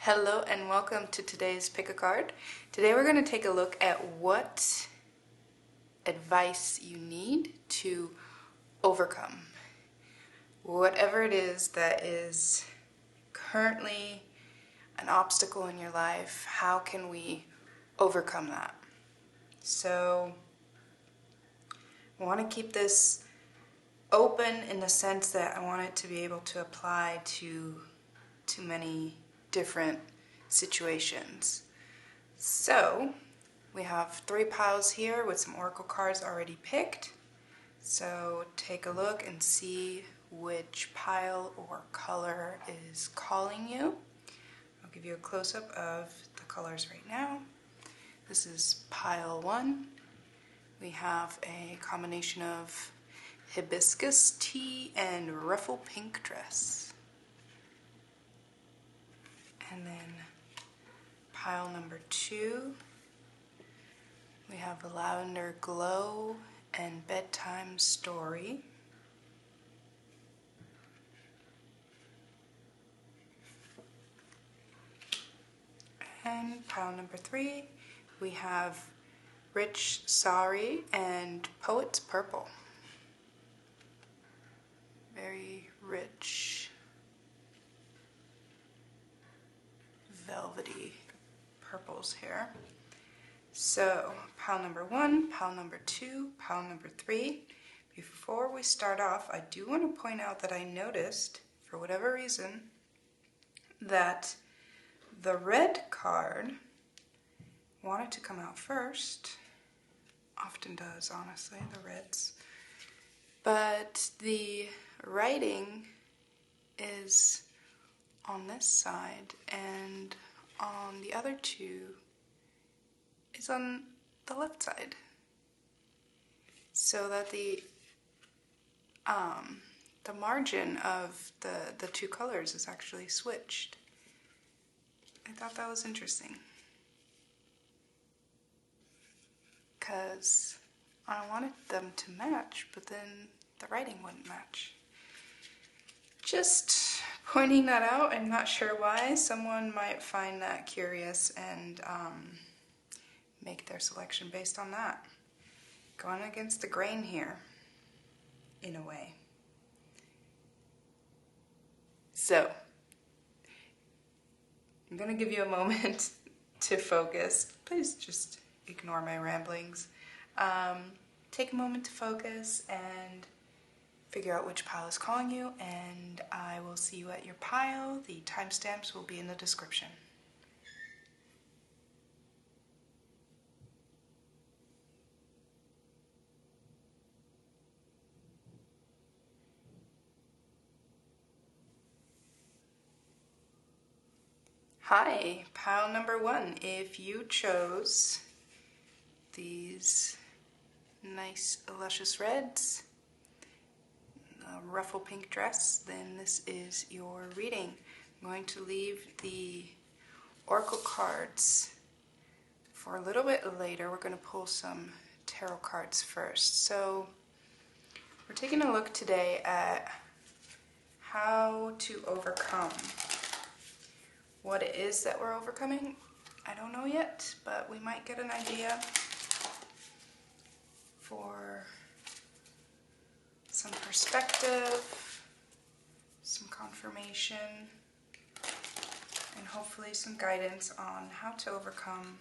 Hello and welcome to today's Pick a Card. Today we're going to take a look at what advice you need to overcome whatever it is that is currently an obstacle in your life. How can we overcome that? So I want to keep this open in the sense that I want it to be able to apply to many different situations. So we have 3 piles here with some oracle cards already picked. So take a look and see which pile or color is calling you. I'll give you a close-up of the colors right now. This is pile 1. We have a combination of hibiscus tea and ruffle pink dress. And then pile number 2, we have a lavender glow and bedtime story. And pile number 3, we have rich sari and poet's purple. Very rich, velvety purples here. So pile number 1, pile number 2, pile number 3. Before we start off, I do want to point out that I noticed, for whatever reason, that the red card wanted to come out first. Often does, honestly, the reds. But the writing is on this side, and on the other 2 is on the left side, so that the margin of the 2 colors is actually switched. I thought that was interesting, because I wanted them to match, but then the writing wouldn't match. Just pointing that out. I'm not sure why. Someone might find that curious and make their selection based on that. Going against the grain here, in a way. So, I'm going to give you a moment to focus. Please just ignore my ramblings. Take a moment to focus and figure out which pile is calling you, and I will see you at your pile. The timestamps will be in the description. Hi, pile number 1. If you chose these nice luscious reds, ruffle pink dress, then this is your reading. I'm going to leave the oracle cards for a little bit later. We're going to pull some tarot cards first. So we're taking a look today at how to overcome what it is that we're overcoming. I don't know yet, but we might get an idea for some perspective, some confirmation, and hopefully some guidance on how to overcome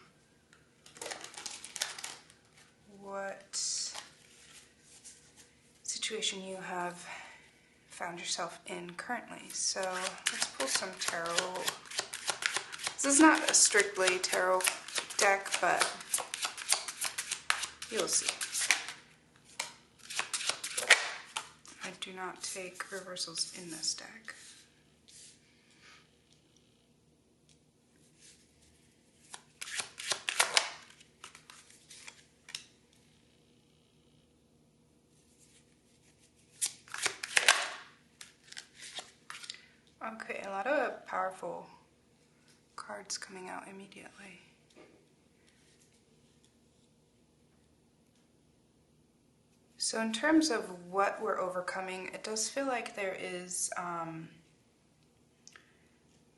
what situation you have found yourself in currently. So let's pull some tarot. This is not a strictly tarot deck, but you'll see. I do not take reversals in this deck. Okay, a lot of powerful cards coming out immediately. So in terms of what we're overcoming, it does feel like there is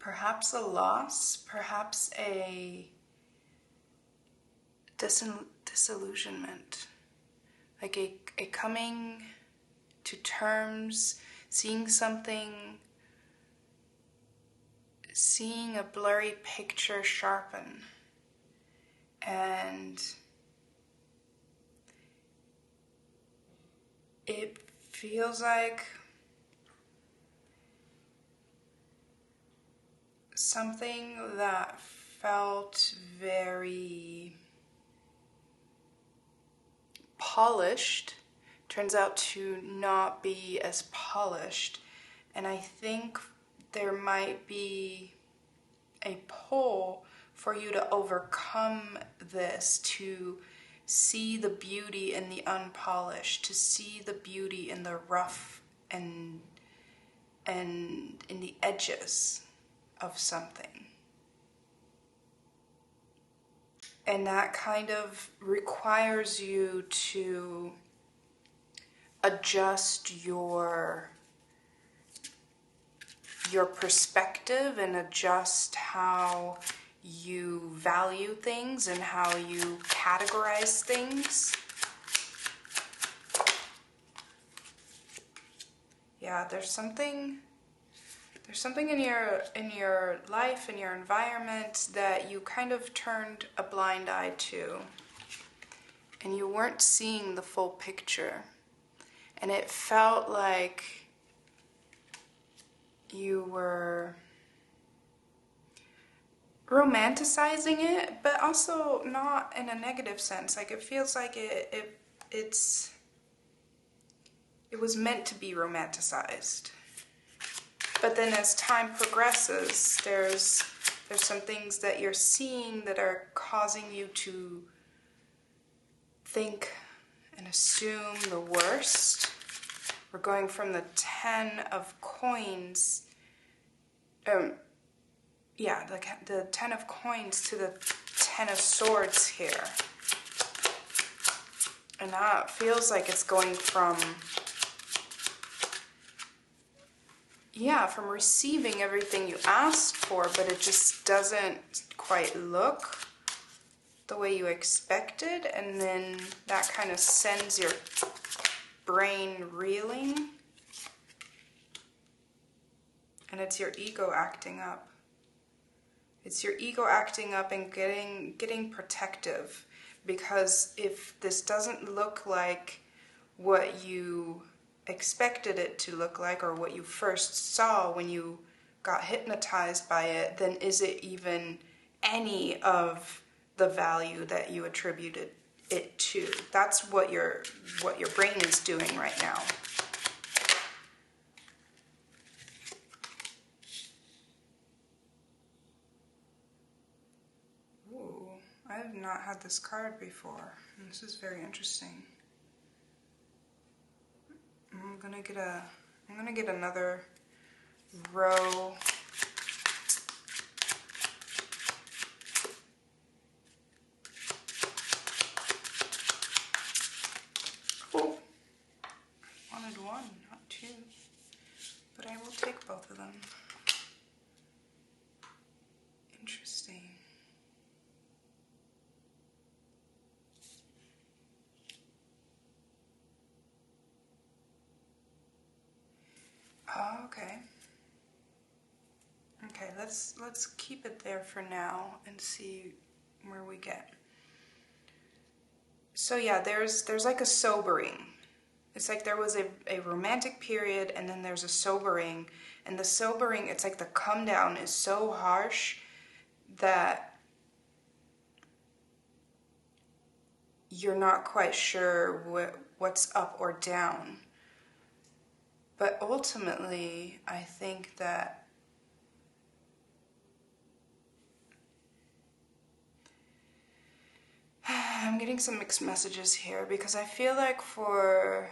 perhaps a loss, perhaps a disillusionment, like a coming to terms, seeing something, seeing a blurry picture sharpen, and it feels like something that felt very polished turns out to not be as polished. And I think there might be a pull for you to overcome this, to see the beauty in the unpolished, to see the beauty in the rough and in the edges of something. And that kind of requires you to adjust your perspective and adjust how you value things and how you categorize things. Yeah, there's something in your life, in your environment, that you kind of turned a blind eye to, and you weren't seeing the full picture. And it felt like you were romanticizing it, but also not in a negative sense. Like, it feels like it was meant to be romanticized. But then as time progresses, there's some things that you're seeing that are causing you to think and assume the worst. We're going from the 10 of coins, the 10 of coins to the 10 of swords here. And that feels like it's going from receiving everything you asked for, but it just doesn't quite look the way you expected, and then that kind of sends your brain reeling, and it's your ego acting up. It's your ego acting up and getting protective, because if this doesn't look like what you expected it to look like, or what you first saw when you got hypnotized by it, then is it even any of the value that you attributed it to? That's what your brain is doing right now. Ooh, I have not had this card before, and this is very interesting. I'm gonna get another row. Oh, I wanted one, not two, but I will take both of them. Interesting. Oh, okay. Okay, let's keep it there for now and see where we get. So yeah, there's like a sobering. It's like there was a romantic period, and then there's a sobering. And the sobering, it's like the come down is so harsh that you're not quite sure what's up or down. But ultimately, I think that I'm getting some mixed messages here, because I feel like for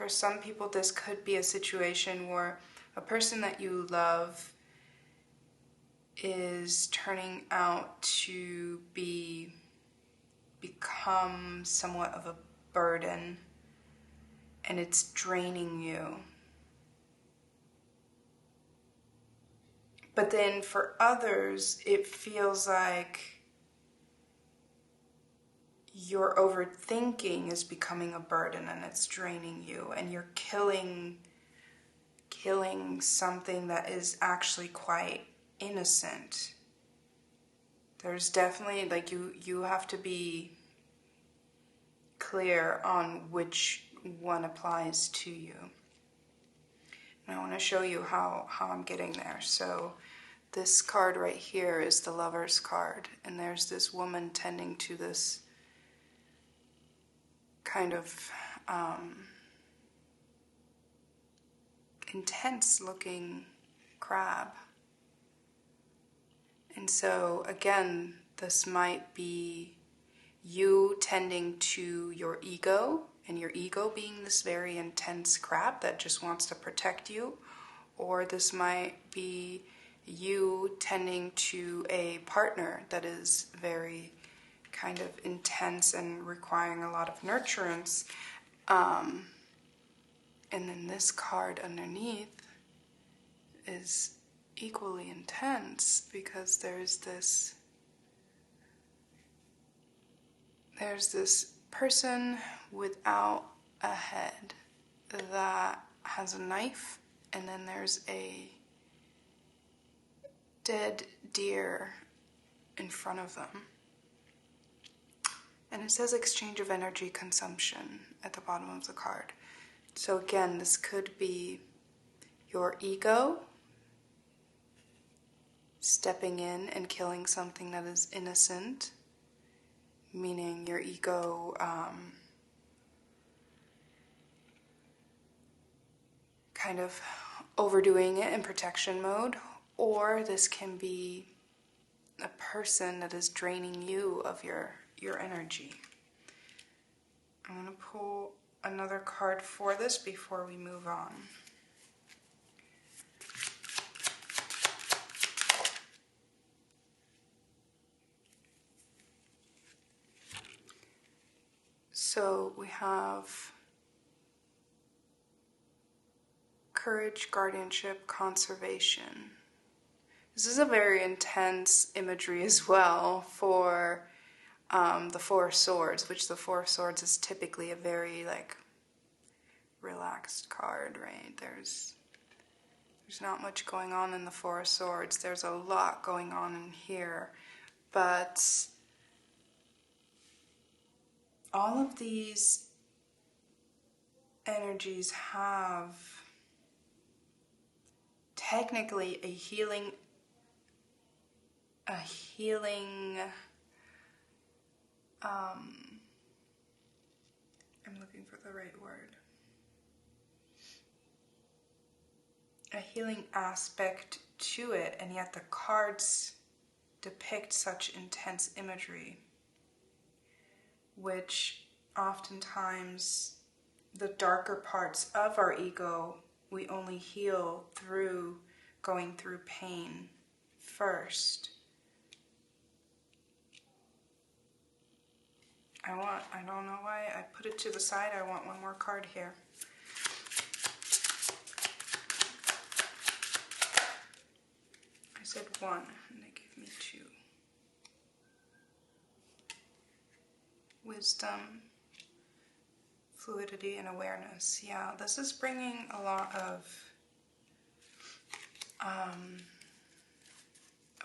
some people this could be a situation where a person that you love is turning out to become somewhat of a burden, and it's draining you. But then for others, it feels like your overthinking is becoming a burden and it's draining you, and you're killing something that is actually quite innocent. There's definitely, like, you have to be clear on which one applies to you. And I want to show you how I'm getting there. So this card right here is the Lover's card, and there's this woman tending to this kind of intense looking crab. And so again, this might be you tending to your ego, and your ego being this very intense crab that just wants to protect you. Or this might be you tending to a partner that is very kind of intense and requiring a lot of nurturance. And then this card underneath is equally intense, because there's this person without a head that has a knife, and then there's a dead deer in front of them. And it says exchange of energy consumption at the bottom of the card. So again, this could be your ego stepping in and killing something that is innocent, meaning your ego kind of overdoing it in protection mode. Or this can be a person that is draining you of your energy. I'm going to pull another card for this before we move on. So we have courage, guardianship, conservation. This is a very intense imagery as well for the Four of Swords, which the Four of Swords is typically a very like relaxed card, right? There's not much going on in the Four of Swords. There's a lot going on in here, but all of these energies have technically a healing I'm looking for the right word. A healing aspect to it, and yet the cards depict such intense imagery, which oftentimes the darker parts of our ego we only heal through going through pain first. I don't know why I put it to the side. I want one more card here. I said one, and they gave me two. Wisdom, fluidity, and awareness. Yeah, this is bringing a lot of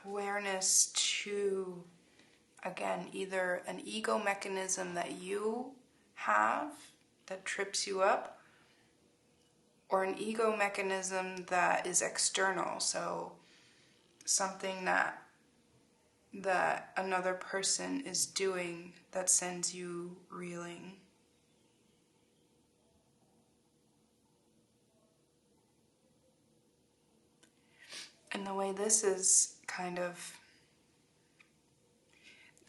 awareness to, again, either an ego mechanism that you have that trips you up, or an ego mechanism that is external, so something that another person is doing that sends you reeling. And the way this is kind of,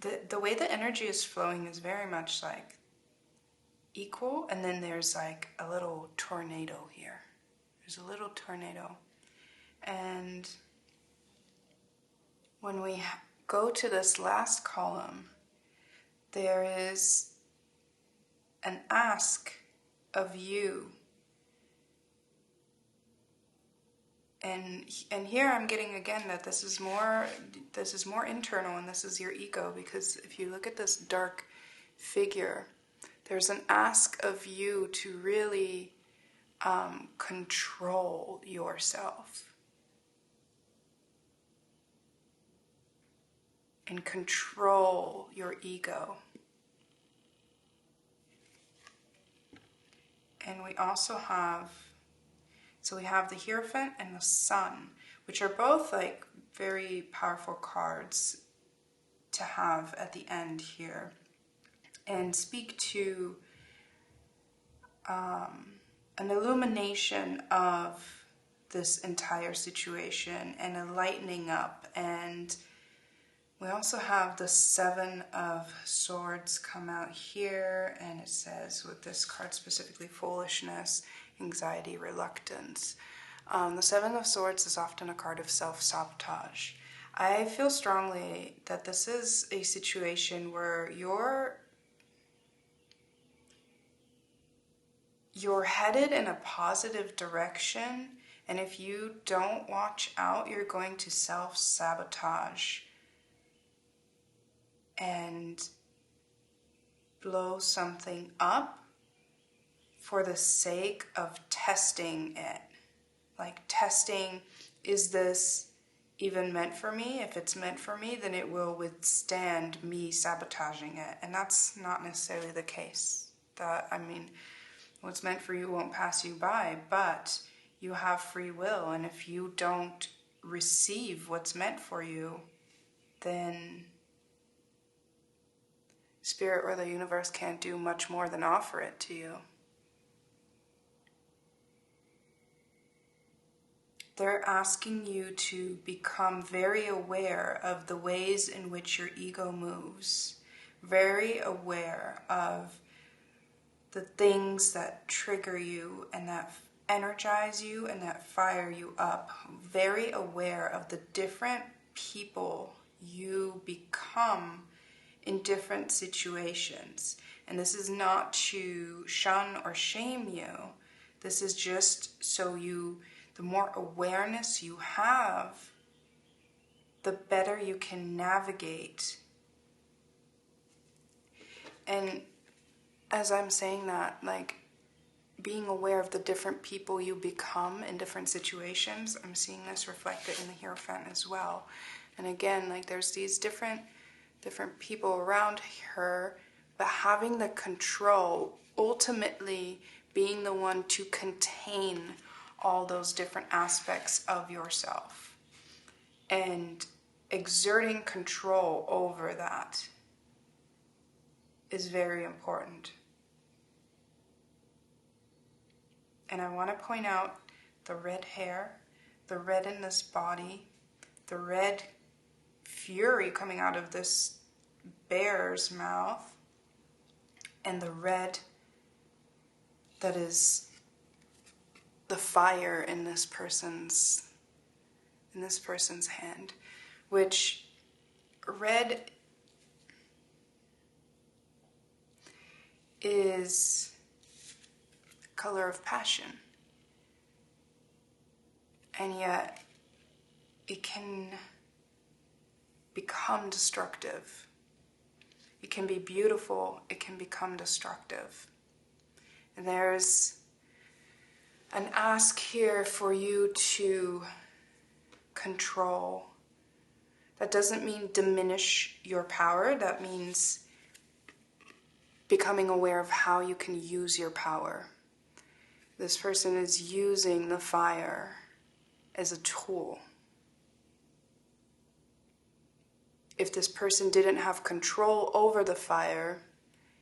the way the energy is flowing is very much like equal, and then there's like a little tornado here. There's a little tornado. And when we go to this last column, there is an ask of you And here I'm getting again that this is more internal, and this is your ego, because if you look at this dark figure, there's an ask of you to really control yourself and control your ego. And we also have, so we have the Hierophant and the Sun, which are both like very powerful cards to have at the end here, and speak to an illumination of this entire situation and a lightening up. And we also have the Seven of Swords come out here, and it says with this card specifically, foolishness, anxiety, reluctance. The Seven of Swords is often a card of self-sabotage. I feel strongly that this is a situation where you're headed in a positive direction, and if you don't watch out, you're going to self-sabotage and blow something up for the sake of testing it. Like testing, is this even meant for me? If it's meant for me, then it will withstand me sabotaging it. And that's not necessarily the case. What's meant for you won't pass you by, but you have free will. And if you don't receive what's meant for you, then Spirit or the universe can't do much more than offer it to you. They're asking you to become very aware of the ways in which your ego moves, very aware of the things that trigger you and that energize you and that fire you up, very aware of the different people you become in different situations. And this is not to shun or shame you. This is just so the more awareness you have, the better you can navigate. And as I'm saying that, like, being aware of the different people you become in different situations, I'm seeing this reflected in the Hierophant as well. And again, like, there's these different people around her, but having the control, ultimately being the one to contain all those different aspects of yourself and exerting control over that is very important. And I want to point out the red hair, the red in this body, the red fury coming out of this bear's mouth, and the red that is the fire in this person's hand, which red is color of passion, and yet it can become destructive. It can be beautiful, it can become destructive. And there's an ask here for you to control. That doesn't mean diminish your power, that means becoming aware of how you can use your power. This person is using the fire as a tool. If this person didn't have control over the fire,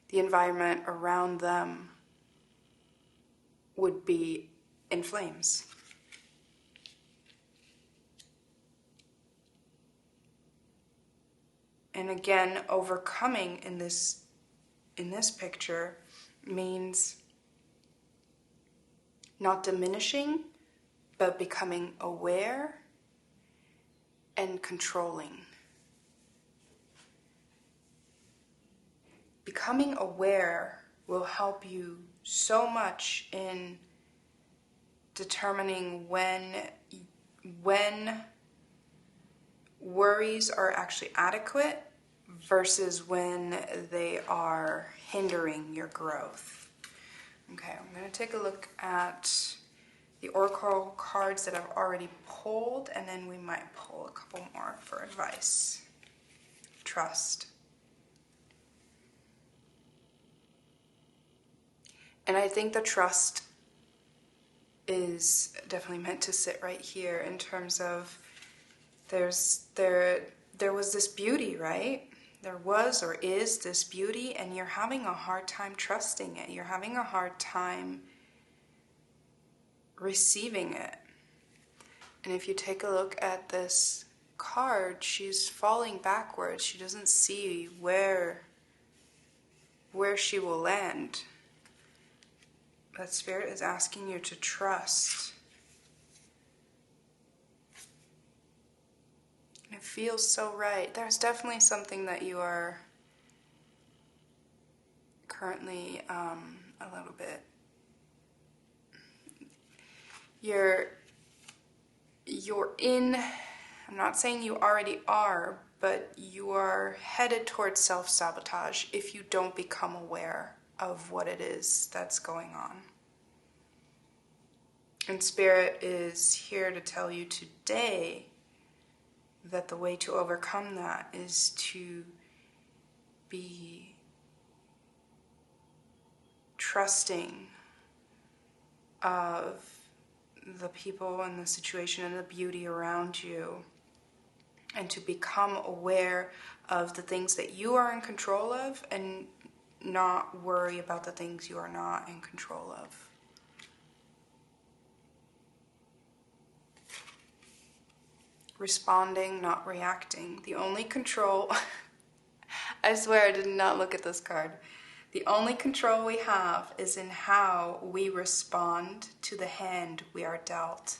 the environment around them would be in flames. And again, overcoming in this picture means not diminishing, but becoming aware and controlling. Becoming aware will help you so much in determining when when worries are actually adequate versus when they are hindering your growth. Okay, I'm going to take a look at the oracle cards that I've already pulled, and then we might pull a couple more for advice. Trust. And I think the trust is definitely meant to sit right here in terms of there was this beauty, right? There was or is this beauty, and you're having a hard time trusting it. You're having a hard time receiving it. And if you take a look at this card, she's falling backwards. She doesn't see where she will land. That Spirit is asking you to trust. It feels so right. There's definitely something that you are currently a little bit. You're in, I'm not saying you already are, but you are headed towards self-sabotage if you don't become aware of what it is that's going on. And Spirit is here to tell you today that the way to overcome that is to be trusting of the people and the situation and the beauty around you, and to become aware of the things that you are in control of and not worry about the things you are not in control of. Responding, not reacting. The only control, I swear I did not look at this card. The only control we have is in how we respond to the hand we are dealt.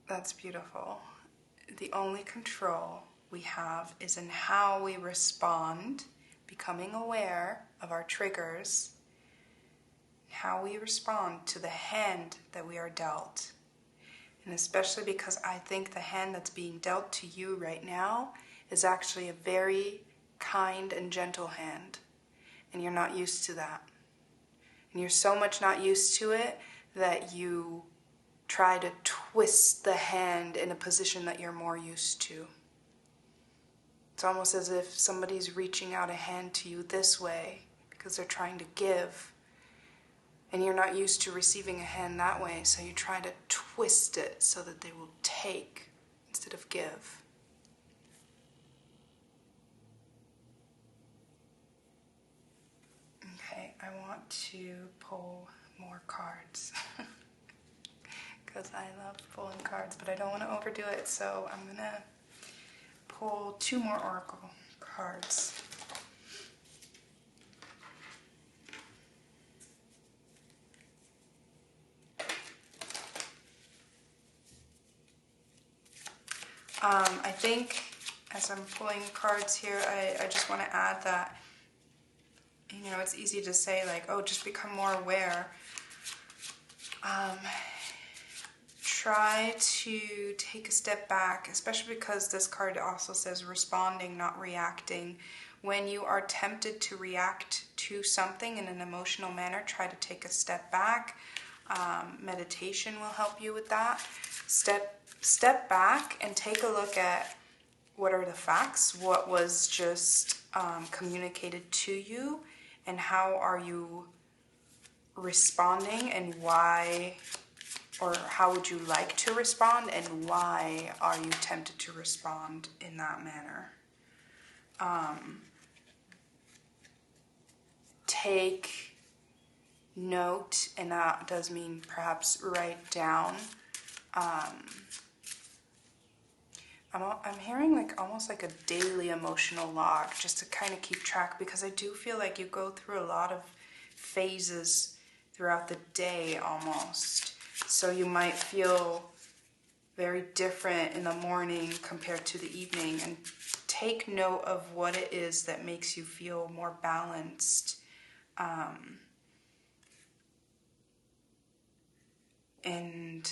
That's beautiful. The only control we have is in how we respond, becoming aware of our triggers, how we respond to the hand that we are dealt. And especially because I think the hand that's being dealt to you right now is actually a very kind and gentle hand. And you're not used to that. And you're so much not used to it that you try to twist the hand in a position that you're more used to. It's almost as if somebody's reaching out a hand to you this way because they're trying to give. And you're not used to receiving a hand that way, so you try to twist it so that they will take instead of give. Okay, I want to pull more cards because I love pulling cards, but I don't want to overdo it, so I'm going to pull 2 more oracle cards. I think as I'm pulling cards here, I just want to add that, you know, it's easy to say like, oh, just become more aware. Try to take a step back, especially because this card also says responding, not reacting. When you are tempted to react to something in an emotional manner, try to take a step back. Meditation will help you with that. Step back and take a look at what are the facts, what was just communicated to you, and how are you responding, and why, or how would you like to respond, and why are you tempted to respond in that manner. Take note, and that does mean perhaps write down. I'm hearing like almost like a daily emotional log, just to kind of keep track, because I do feel like you go through a lot of phases throughout the day almost. So you might feel very different in the morning compared to the evening, and take note of what it is that makes you feel more balanced. and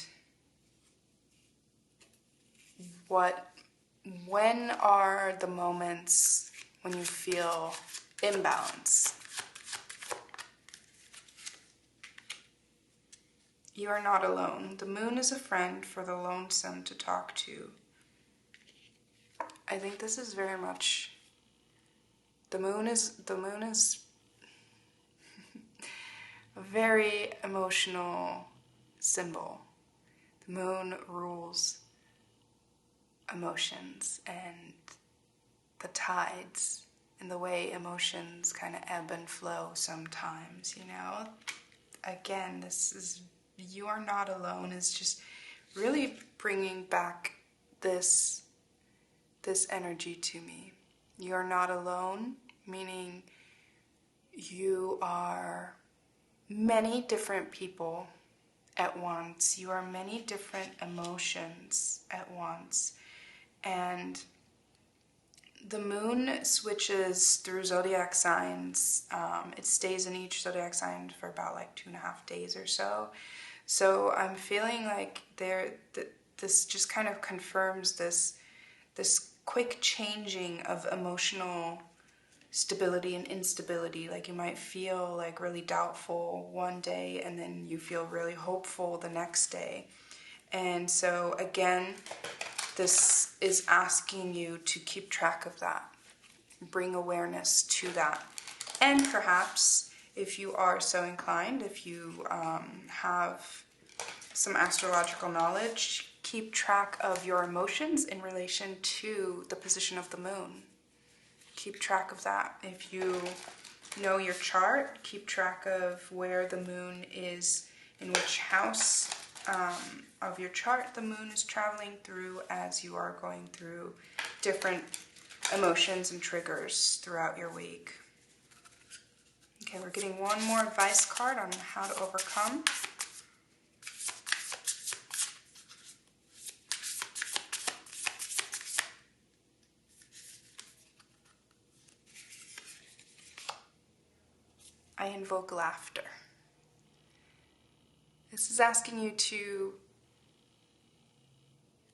when are the moments when you feel imbalance? You are not alone. The moon is a friend for the lonesome to talk to. I think this is very much, the moon is a very emotional symbol. The moon rules emotions and the tides and the way emotions kind of ebb and flow sometimes, you know? Again, this is, you are not alone, is just really bringing back this energy to me. You are not alone, meaning you are many different people at once. You are many different emotions at once. And the moon switches through zodiac signs. It stays in each zodiac sign for about like 2.5 days or so. So I'm feeling like this just kind of confirms this quick changing of emotional stability and instability. Like you might feel like really doubtful one day and then you feel really hopeful the next day. And so again, this is asking you to keep track of that, bring awareness to that. And perhaps if you are so inclined, if you have some astrological knowledge, keep track of your emotions in relation to the position of the moon. Keep track of that. If you know your chart, keep track of where the moon is, in which house of your chart the moon is traveling through as you are going through different emotions and triggers throughout your week. Okay, we're getting one more advice card on how to overcome. I invoke laughter. This is asking you to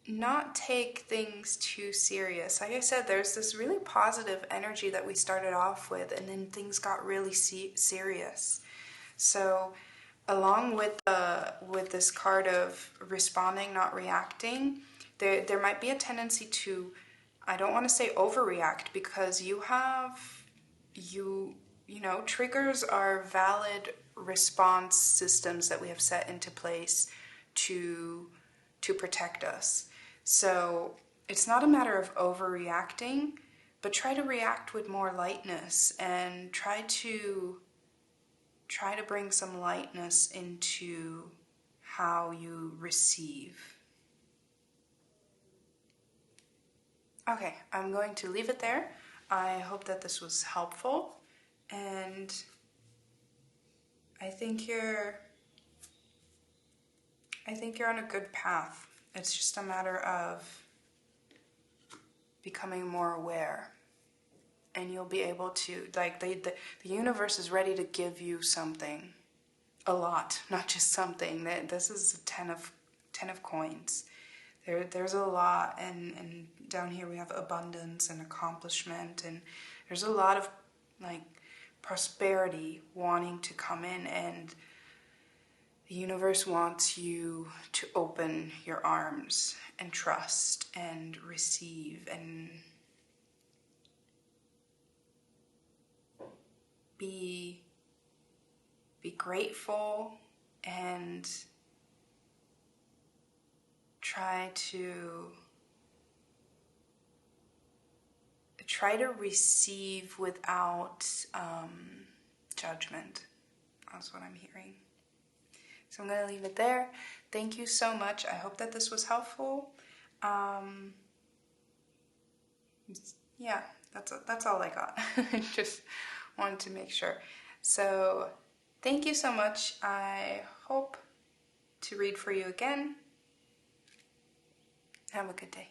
not take things too serious. Like I said, there's this really positive energy that we started off with, and then things got really serious. So along with this card of responding, not reacting, there might be a tendency to, I don't want to say overreact, because you know, triggers are valid response systems that we have set into place to protect us. So it's not a matter of overreacting, but try to react with more lightness and try to bring some lightness into how you receive. Okay, I'm going to leave it there. I hope that this was helpful, and I think you're on a good path. It's just a matter of becoming more aware, and you'll be able to, like, the universe is ready to give you something, a lot, not just something. This is a 10 of coins. There's a lot, and down here we have abundance and accomplishment, and there's a lot of like prosperity wanting to come in, and the universe wants you to open your arms and trust and receive and be grateful and try to receive without judgment. That's what I'm hearing. So I'm going to leave it there. Thank you so much. I hope that this was helpful. Yeah, that's all I got. Just wanted to make sure. So thank you so much. I hope to read for you again. Have a good day.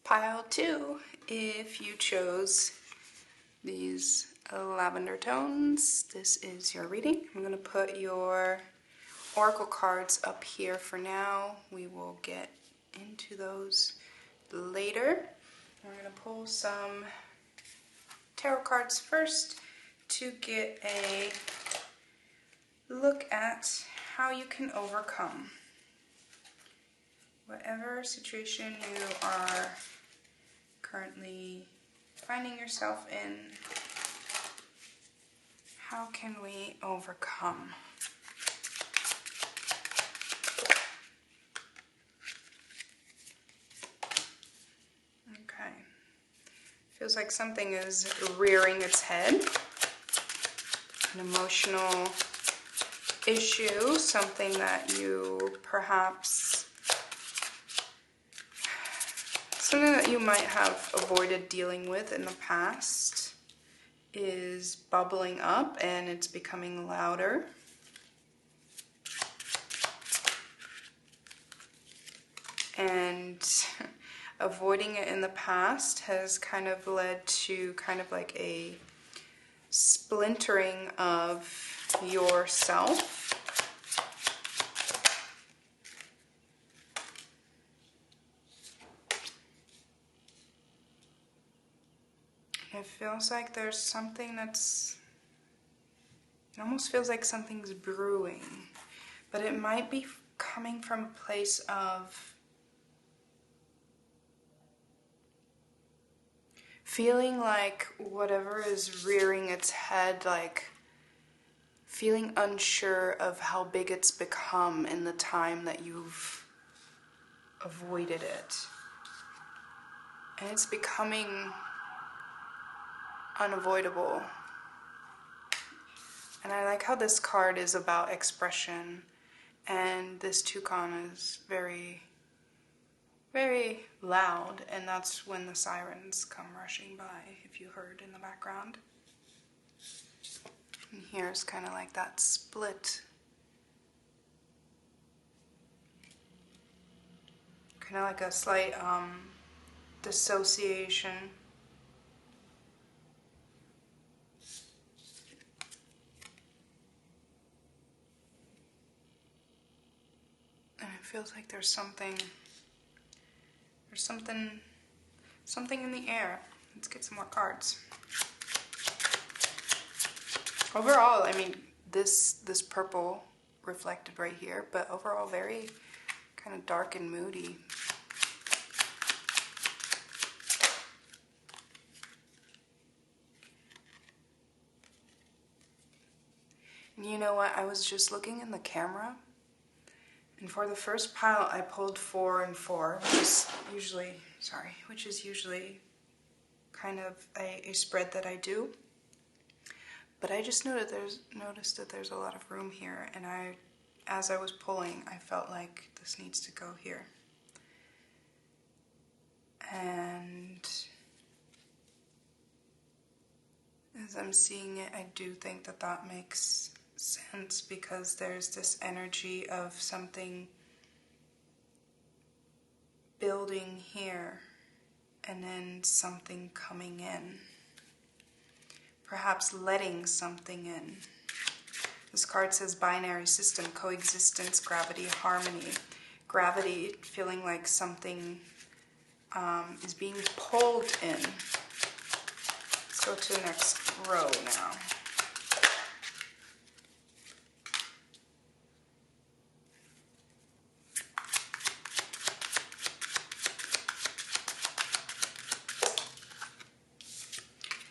Pile 2, if you chose these lavender tones. This is your reading. I'm going to put your oracle cards up here for now. We will get into those later. We're going to pull some tarot cards first to get a look at how you can overcome whatever situation you are currently finding yourself in. How can we overcome? Okay. Feels like something is rearing its head. An emotional issue, something that you perhaps, something that you might have avoided dealing with in the past is bubbling up and it's becoming louder. And avoiding it in the past has kind of led to kind of like a splintering of yourself. It feels like there's something that's, it almost feels like something's brewing, but it might be coming from a place of feeling like whatever is rearing its head, like feeling unsure of how big it's become in the time that you've avoided it. And it's becoming unavoidable. And I like how this card is about expression, and this toucan is very, very loud, and that's when the sirens come rushing by, if you heard in the background. And here's kind of like that split. Kind of like a slight dissociation. And it feels like there's something in the air. Let's get some more cards. Overall, I mean, this purple reflected right here, but overall very kind of dark and moody. And you know what? I was just looking in the camera, and for the first pile, I pulled 4 and 4, which is usually kind of a spread that I do. But I just noticed that there's a lot of room here, and as I was pulling, I felt like this needs to go here. And as I'm seeing it, I do think that that makes sense, because there's this energy of something building here and then something coming in. Perhaps letting something in. This card says binary system, coexistence, gravity, harmony. Gravity, feeling like something is being pulled in. Let's go to the next row now.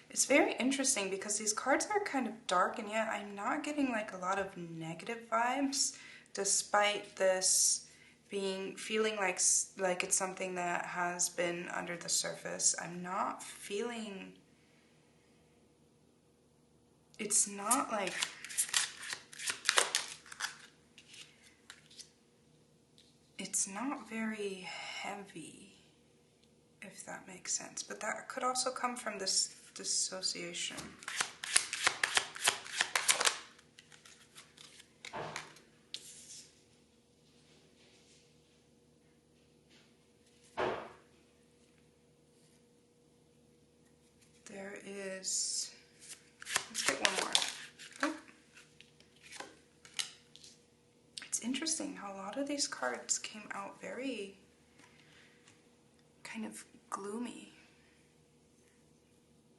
It's very interesting because these cards are kind of dark, and yet I'm not getting like a lot of negative vibes, despite this feeling like it's something that has been under the surface. I'm not feeling, it's not like, it's not very heavy, if that makes sense. But that could also come from this dissociation. There is interesting how a lot of these cards came out very kind of gloomy.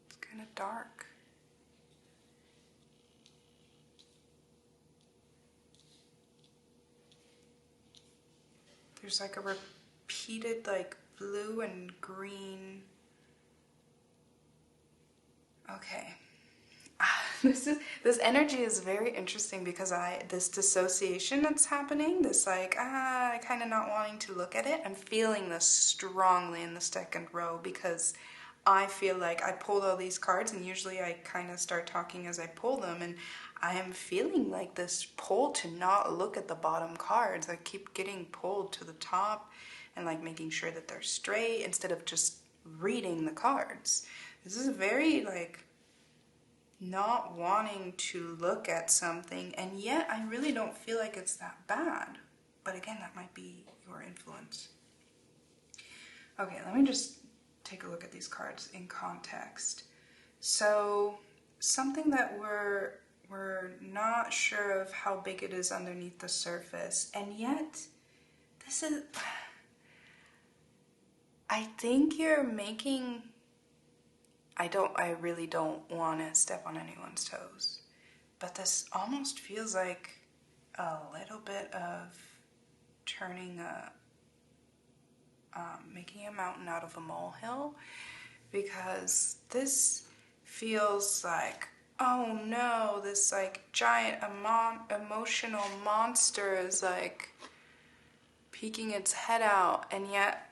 It's kind of dark. There's like a repeated like blue and green. Okay. This energy is very interesting because this dissociation that's happening, this like kind of not wanting to look at it, I'm feeling this strongly in the second row because I feel like I pulled all these cards, and usually I kind of start talking as I pull them, and I am feeling like this pull to not look at the bottom cards. I keep getting pulled to the top and like making sure that they're straight instead of just reading the cards. This is very like not wanting to look at something, and yet I really don't feel like it's that bad. But again, that might be your influence. Okay, let me just take a look at these cards in context. So something that we're not sure of how big it is underneath the surface, and yet this is, I think you're making, I really don't want to step on anyone's toes, but this almost feels like a little bit of turning making a mountain out of a molehill, because this feels like, oh no, this like giant emotional monster is like peeking its head out, and yet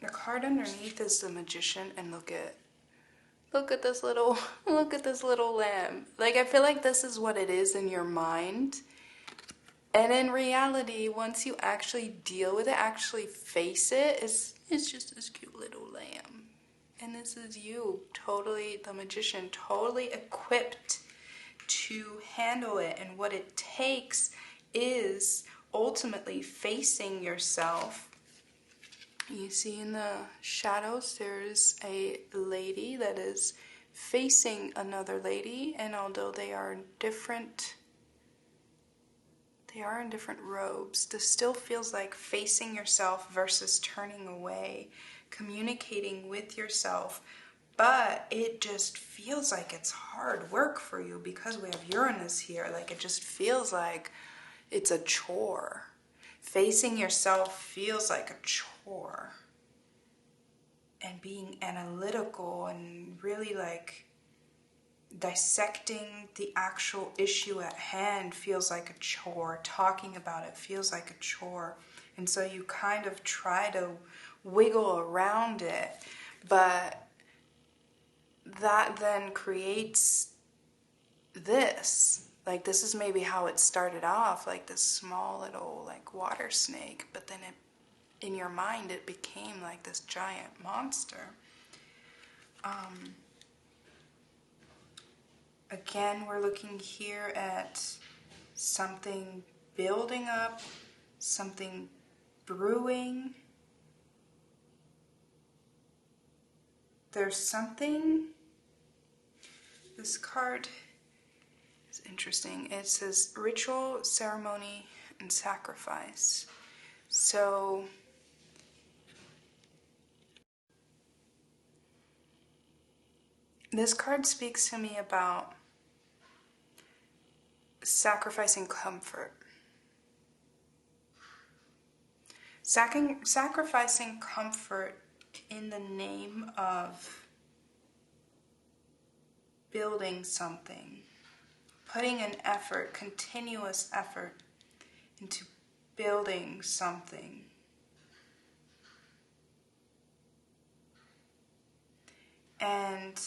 the card underneath is the Magician, and look at this little lamb. Like, I feel like this is what it is in your mind. And in reality, once you actually deal with it, actually face it, it's just this cute little lamb. And this is you, totally the Magician, totally equipped to handle it. And what it takes is ultimately facing yourself. You see in the shadows, there's a lady that is facing another lady, and although they are in different robes, this still feels like facing yourself versus turning away, communicating with yourself. But it just feels like it's hard work for you because we have Uranus here. Like, it just feels like it's a chore. Facing yourself feels like a chore. And being analytical and really like dissecting the actual issue at hand feels like a chore. Talking about it feels like a chore. And so you kind of try to wiggle around it. But that then creates this. Like, this is maybe how it started off, like this small little like water snake, but then in your mind it became like this giant monster. Again, we're looking here at something building up, something brewing. There's something, this card is interesting. It says ritual, ceremony, and sacrifice. So this card speaks to me about sacrificing comfort. Sacrificing comfort in the name of building something. Putting an effort, continuous effort, into building something. And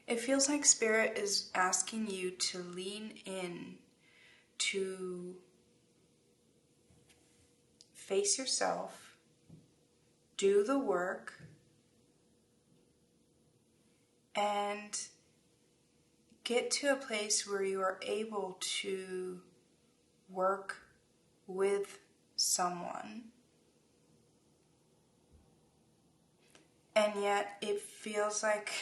it feels like Spirit is asking you to lean in, to face yourself, do the work, and get to a place where you are able to work with someone and yet it feels like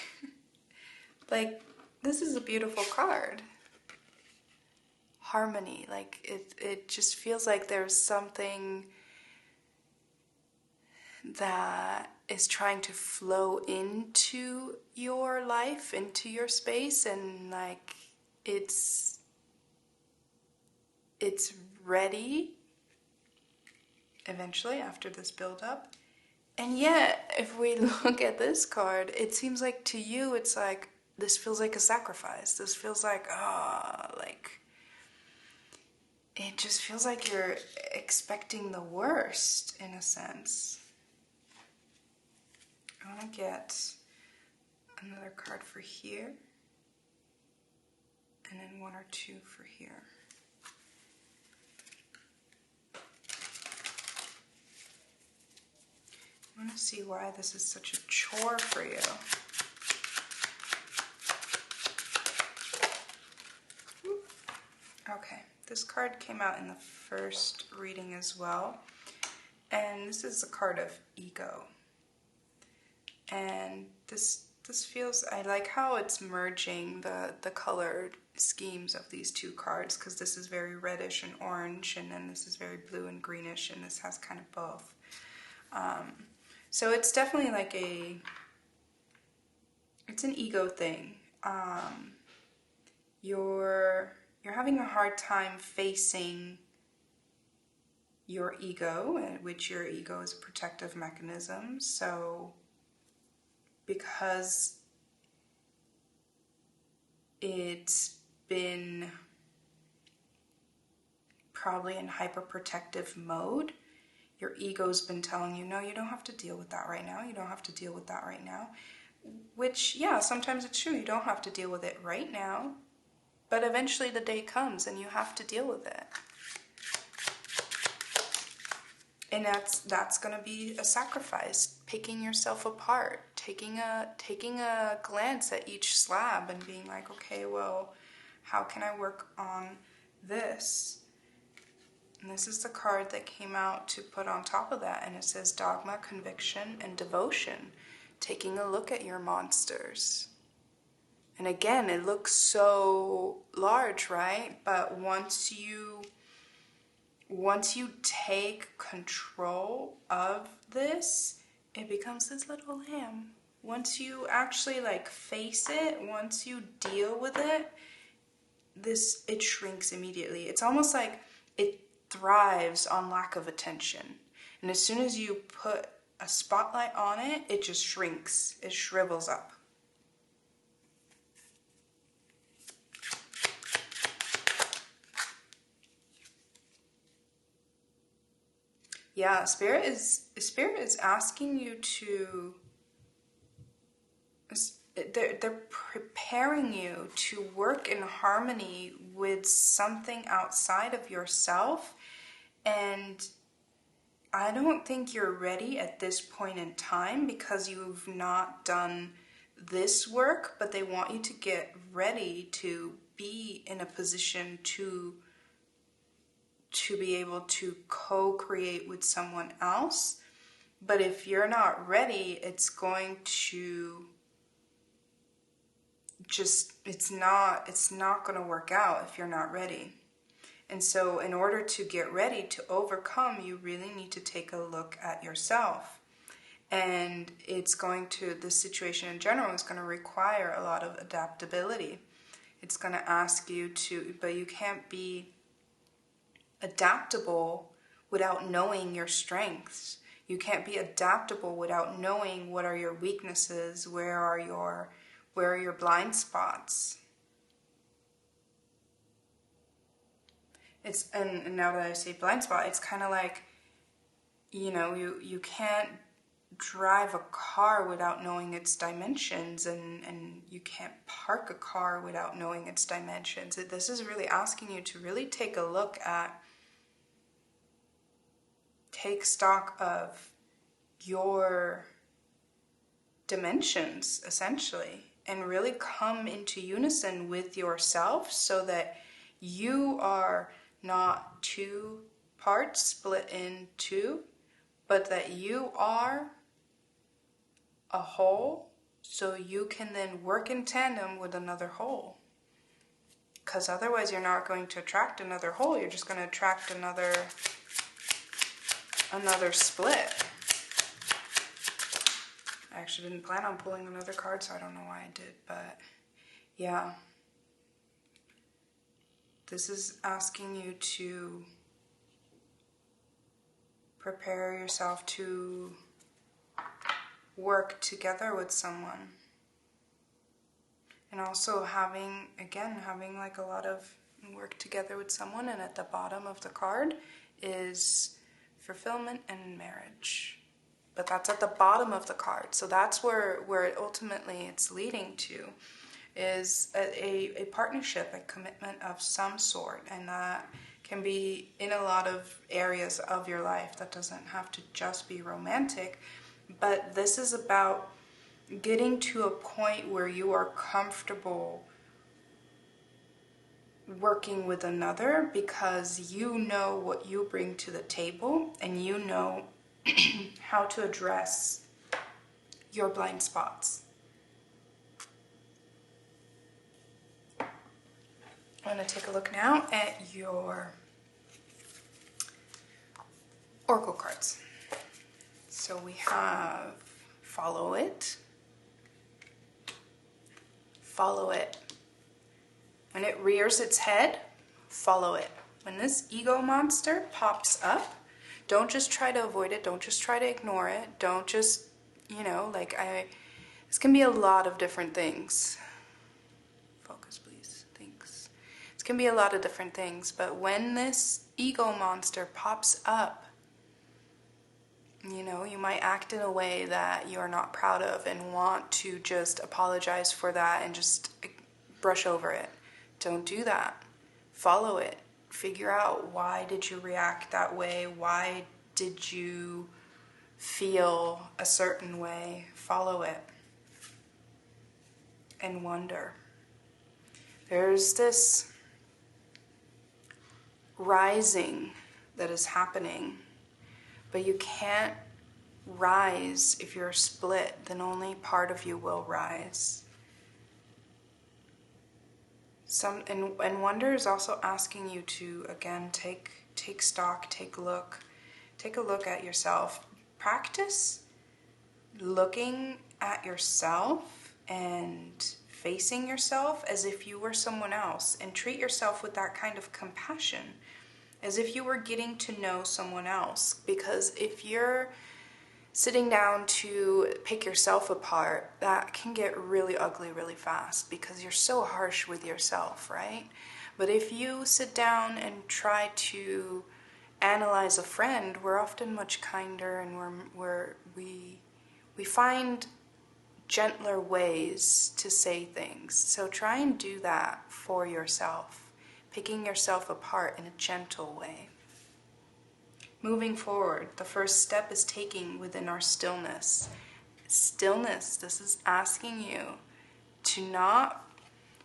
this is a beautiful card. Harmony, like it just feels like there's something that is trying to flow into your life, into your space, and like it's ready eventually after this build up. And yet, if we look at this card, it seems like to you it's like this feels like a sacrifice. This feels like like it just feels like you're expecting the worst in a sense. I want to get another card for here, and then one or two for here. I want to see why this is such a chore for you. Okay, this card came out in the first reading as well, and this is a card of ego. And this feels, I like how it's merging the colored schemes of these two cards, because this is very reddish and orange, and then this is very blue and greenish, and this has kind of both. So it's definitely like it's an ego thing. You're having a hard time facing your ego, which your ego is a protective mechanism. So because it's been probably in hyperprotective mode, your ego's been telling you, no, you don't have to deal with that right now. You don't have to deal with that right now. Which, yeah, sometimes it's true. You don't have to deal with it right now. But eventually the day comes and you have to deal with it. And that's going to be a sacrifice, picking yourself apart, taking a glance at each slab and being like, okay, well, how can I work on this? And this is the card that came out to put on top of that, and it says dogma, conviction, and devotion, taking a look at your monsters. And again, it looks so large, right? But once you take control of this, it becomes this little lamb. Once you actually like face it, once you deal with it, it shrinks immediately. It's almost like it thrives on lack of attention. And as soon as you put a spotlight on it, it just shrinks. It shrivels up. Yeah, Spirit is asking you to, they're preparing you to work in harmony with something outside of yourself, and I don't think you're ready at this point in time because you've not done this work, but they want you to get ready to be in a position to be able to co-create with someone else. But if you're not ready, it's going to it's not going to work out if you're not ready. And so in order to get ready to overcome, you really need to take a look at yourself. And the situation in general is going to require a lot of adaptability. It's going to ask you but you can't be adaptable without knowing your strengths. You can't be adaptable without knowing what are your weaknesses, where are your blind spots. And now that I say blind spot, it's kind of like, you can't drive a car without knowing its dimensions, and you can't park a car without knowing its dimensions. This is really asking you to really take stock of your dimensions, essentially, and really come into unison with yourself so that you are not two parts split in two, but that you are a hole so you can then work in tandem with another hole. Because otherwise you're not going to attract another hole, you're just going to attract another split. I actually didn't plan on pulling another card, so I don't know why I did, but yeah. This is asking you to prepare yourself to work together with someone. And also having like a lot of work together with someone, and at the bottom of the card is fulfillment and marriage. But that's at the bottom of the card, so that's where ultimately it's leading to, is a partnership, a commitment of some sort, and that can be in a lot of areas of your life. That doesn't have to just be romantic, but this is about getting to a point where you are comfortable working with another because you know what you bring to the table and you know how to address your blind spots. I'm going to take a look now at your oracle cards. So we have follow it. Follow it. When it rears its head, follow it. When this ego monster pops up, don't just try to avoid it. Don't just try to ignore it. Don't just, this can be a lot of different things. Focus, please. Thanks. This can be a lot of different things, but when this ego monster pops up, you might act in a way that you're not proud of and want to just apologize for that and just brush over it. Don't do that. Follow it. Figure out, why did you react that way? Why did you feel a certain way? Follow it. And wonder. There's this rising that is happening, but you can't rise if you're split. Then only part of you will rise. And wonder is also asking you to, again, take stock, take a look at yourself. Practice looking at yourself and facing yourself as if you were someone else, and treat yourself with that kind of compassion, as if you were getting to know someone else. Because if you're sitting down to pick yourself apart, that can get really ugly really fast because you're so harsh with yourself, right? But if you sit down and try to analyze a friend, we're often much kinder, and we find gentler ways to say things. So try and do that for yourself, picking yourself apart in a gentle way. Moving forward, the first step is taking within our stillness. Stillness, this is asking you to not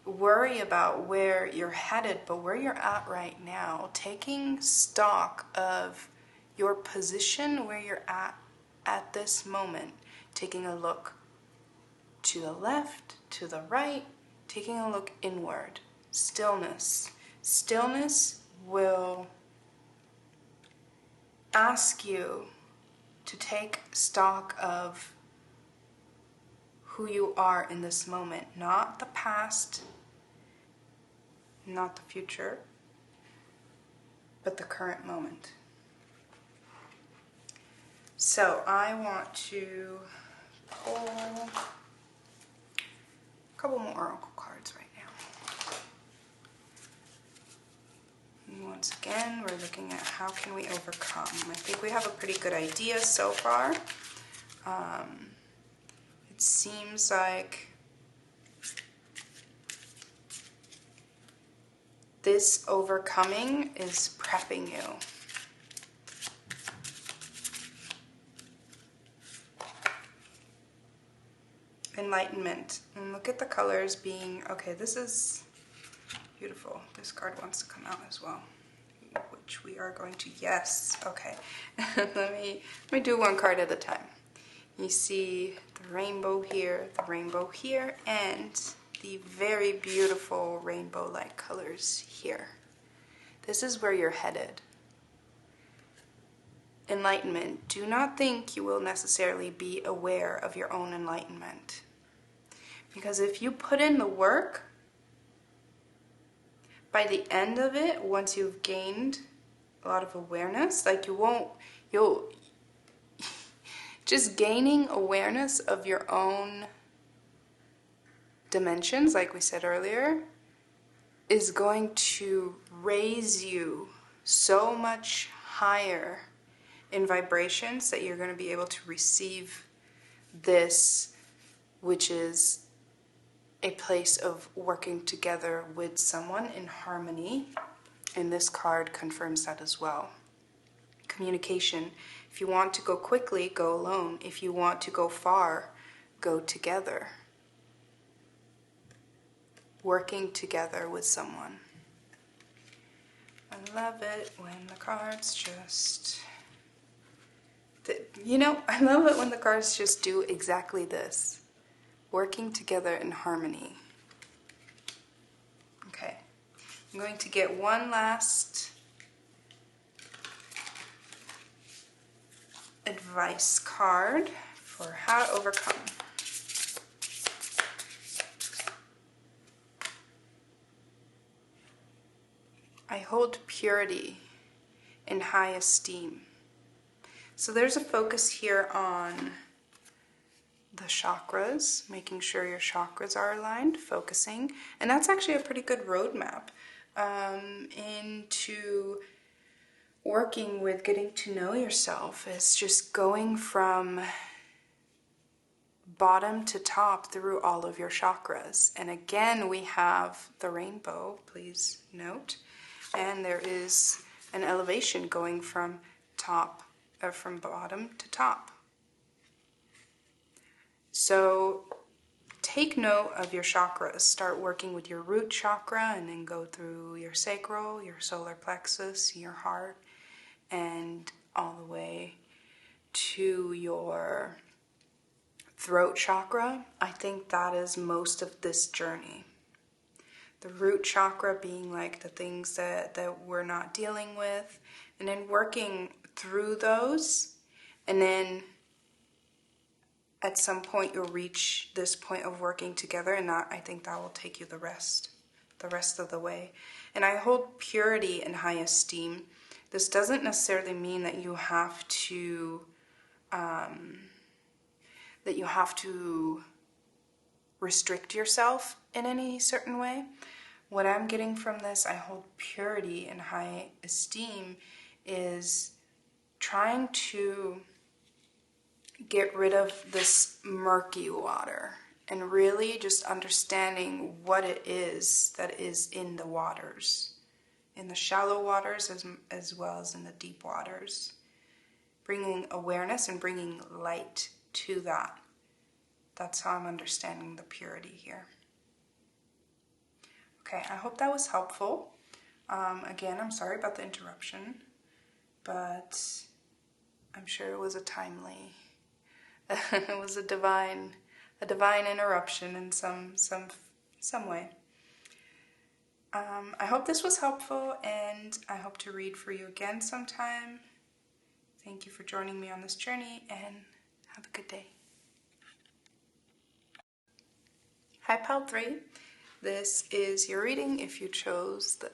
worry about where you're headed, but where you're at right now. Taking stock of your position, where you're at this moment. Taking a look to the left, to the right, taking a look inward. Stillness. Stillness will ask you to take stock of who you are in this moment, not the past, not the future, but the current moment. So I want to pull a couple more oracle cards right now. And once again, we're looking at how can we overcome. I think we have a pretty good idea so far. It seems like this overcoming is prepping you. Enlightenment. And look at the colors being, okay, this is beautiful. This card wants to come out as well, which we are going to, yes, okay. let me do one card at a time. You see the rainbow here, and the very beautiful rainbow-like colors here. This is where you're headed. Enlightenment. Do not think you will necessarily be aware of your own enlightenment. Because if you put in the work, by the end of it, once you've gained a lot of awareness, like you'll just gaining awareness of your own dimensions, like we said earlier, is going to raise you so much higher in vibrations that you're going to be able to receive this, which is a place of working together with someone in harmony. And this card confirms that as well. Communication. If you want to go quickly, go alone. If you want to go far, go together. Working together with someone. I love it when the cards just... I love it when the cards just do exactly this. Working together in harmony. Okay. I'm going to get one last advice card for how to overcome. I hold purity in high esteem. So there's a focus here on the chakras, making sure your chakras are aligned, focusing. And that's actually a pretty good roadmap into working with getting to know yourself. It's just going from bottom to top through all of your chakras. And again, we have the rainbow, please note. And there is an elevation going from bottom to top. So take note of your chakras. Start working with your root chakra and then go through your sacral, your solar plexus, your heart, and all the way to your throat chakra. I think that is most of this journey. The root chakra being like the things that we're not dealing with, and then working through those, and then at some point you'll reach this point of working together, and that, I think that will take you the rest of the way. And I hold purity in high esteem. This doesn't necessarily mean that you have to restrict yourself in any certain way. What I'm getting from this, I hold purity in high esteem, is trying to get rid of this murky water and really just understanding what it is that is in the waters, in the shallow waters as well as in the deep waters. Bringing awareness and bringing light to that. That's how I'm understanding the purity here. Okay, I hope that was helpful. Again, I'm sorry about the interruption, but I'm sure it was a timely, it was a divine interruption in some way. I hope this was helpful, and I hope to read for you again sometime. Thank you for joining me on this journey, and have a good day. Hi, Pal 3. This is your reading if you chose the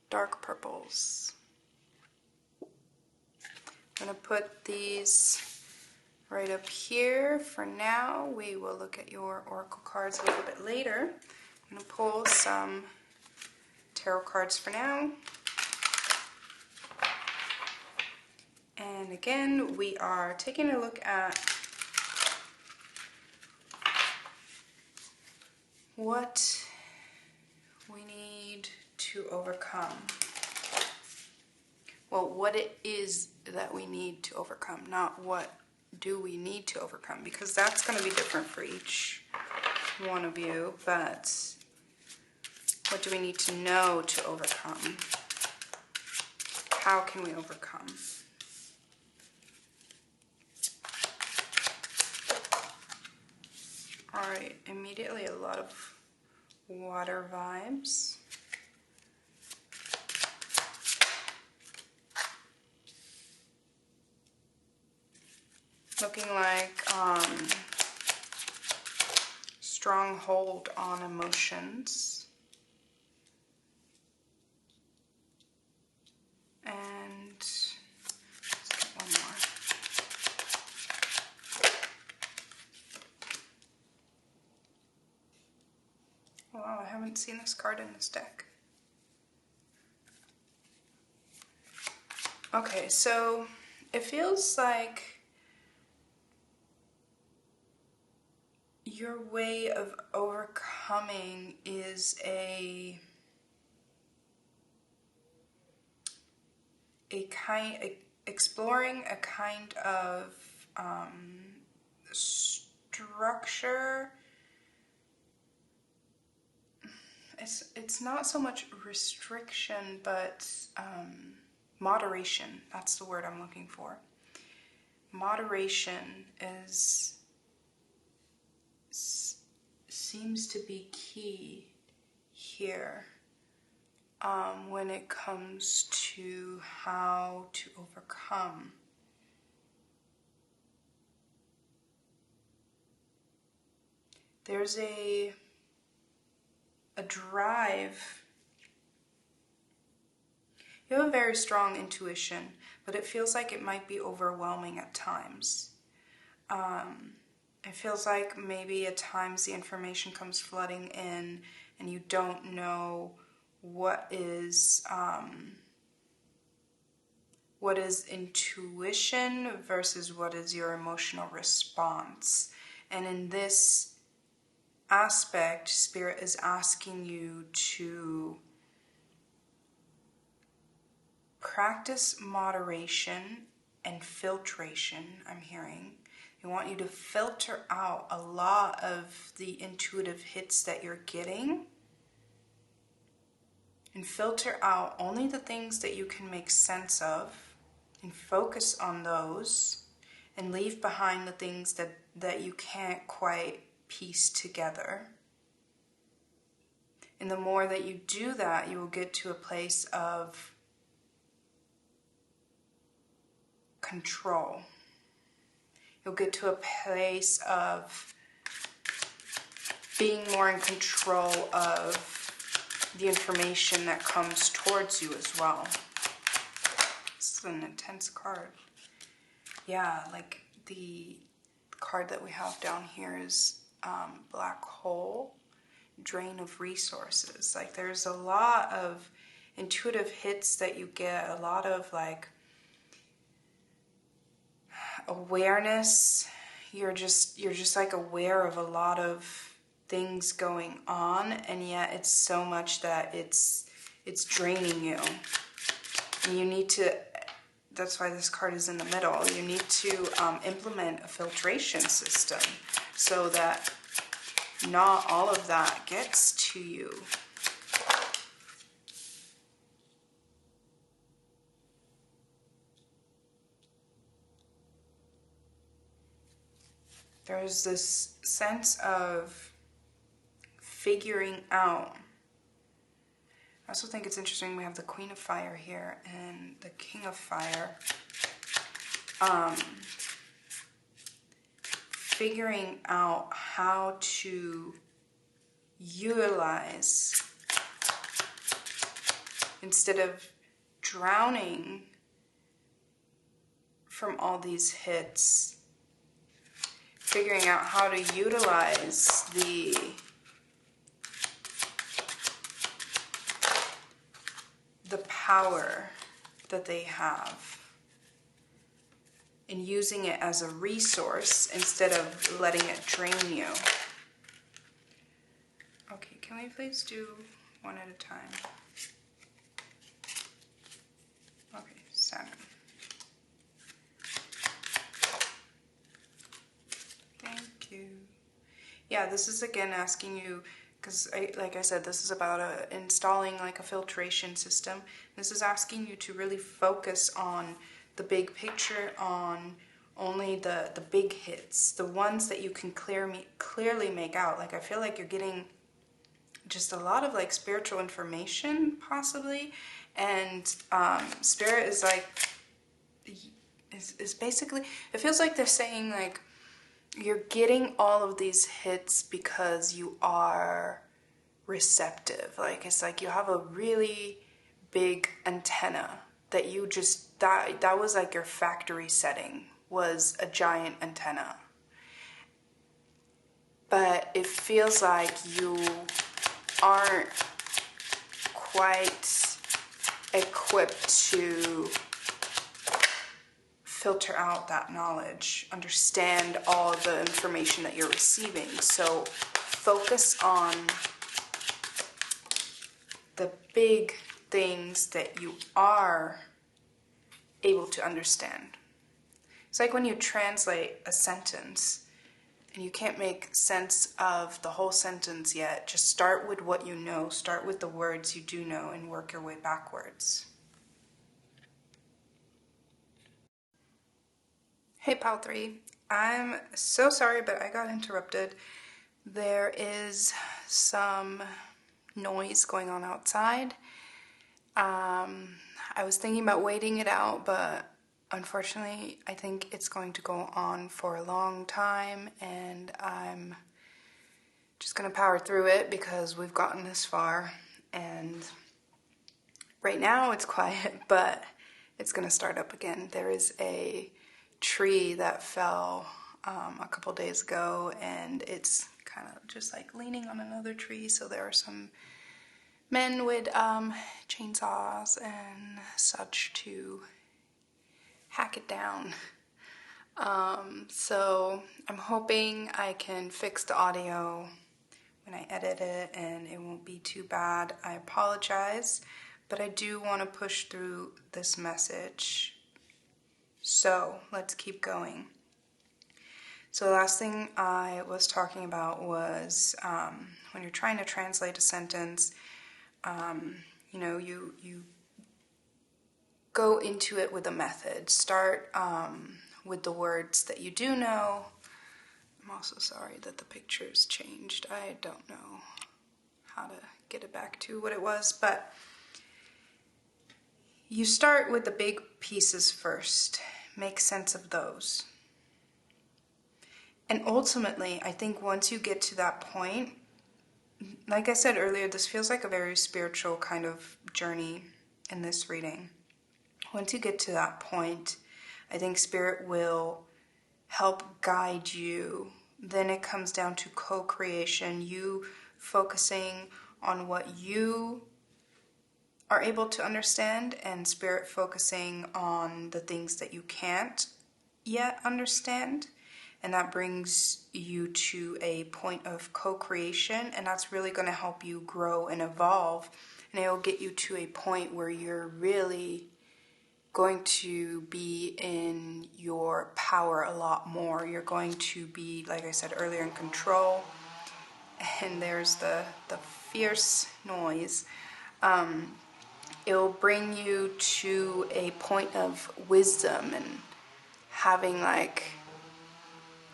dark purples. I'm going to put these right up here for now. We will look at your oracle cards a little bit later. I'm going to pull some tarot cards for now. And again, we are taking a look at what we need to overcome. Well, what it is that we need to overcome, not what do we need to overcome, because that's going to be different for each one of you, but what do we need to know to overcome? How can we overcome? Alright, immediately a lot of water vibes. Looking like strong hold on emotions. And let's get one more. Wow, I haven't seen this card in this deck. Okay, so it feels like your way of overcoming is exploring a kind of structure. It's not so much restriction, but moderation. That's the word I'm looking for. Moderation seems to be key here when it comes to how to overcome. There's a drive. You have a very strong intuition, but it feels like it might be overwhelming at times. It feels like maybe at times the information comes flooding in and you don't know what is intuition versus what is your emotional response. And in this aspect, Spirit is asking you to practice moderation and filtration, I'm hearing. I want you to filter out a lot of the intuitive hits that you're getting and filter out only the things that you can make sense of and focus on those and leave behind the things that you can't quite piece together. And the more that you do that, you will get to a place of control. You'll get to a place of being more in control of the information that comes towards you as well. This is an intense card. Yeah, like the card that we have down here is black hole, drain of resources. Like there's a lot of intuitive hits that you get, a lot of like awareness. You're just like aware of a lot of things going on, and yet it's so much that it's draining you. And you need to, that's why this card is in the middle, you need to implement a filtration system so that not all of that gets to you. There's this sense of figuring out. I also think it's interesting we have the Queen of Fire here and the King of Fire. Figuring out how to utilize, instead of drowning from all these hits, figuring out how to utilize the power that they have and using it as a resource instead of letting it drain you. Okay, can we please do one at a time? Okay, 7. Thank you. Yeah, this is again asking you, because like I said, this is about installing like a filtration system. This is asking you to really focus on the big picture, on only the big hits, the ones that you can clearly make out. Like, I feel like you're getting just a lot of like spiritual information possibly, and spirit is like, is basically, it feels like they're saying like, you're getting all of these hits because you are receptive. Like, it's like you have a really big antenna that you just, that was like your factory setting, was a giant antenna. But it feels like you aren't quite equipped to filter out that knowledge, understand all the information that you're receiving. So focus on the big things that you are able to understand. It's like when you translate a sentence and you can't make sense of the whole sentence yet, just start with what you know, start with the words you do know, and work your way backwards. Hey Pal 3, I'm so sorry, but I got interrupted. There is some noise going on outside. I was thinking about waiting it out, but unfortunately I think it's going to go on for a long time, and I'm just gonna power through it because we've gotten this far, and right now it's quiet, but it's gonna start up again. There is a tree that fell a couple days ago, and it's kind of just like leaning on another tree, so there are some men with chainsaws and such to hack it down. So I'm hoping I can fix the audio when I edit it and it won't be too bad. I apologize, but I do want to push through this message. So let's keep going. So the last thing I was talking about was when you're trying to translate a sentence, you know, you go into it with a method. Start with the words that you do know. I'm also sorry that the picture's changed. I don't know how to get it back to what it was, but you start with the big pieces first. Make sense of those. And ultimately, I think once you get to that point, like I said earlier, this feels like a very spiritual kind of journey in this reading. Once you get to that point, I think Spirit will help guide you. Then it comes down to co-creation, you focusing on what you are able to understand, and Spirit focusing on the things that you can't yet understand. And that brings you to a point of co-creation, and that's really going to help you grow and evolve. And it will get you to a point where you're really going to be in your power a lot more. You're going to be, like I said earlier, in control. And there's the fierce noise. It will bring you to a point of wisdom and having like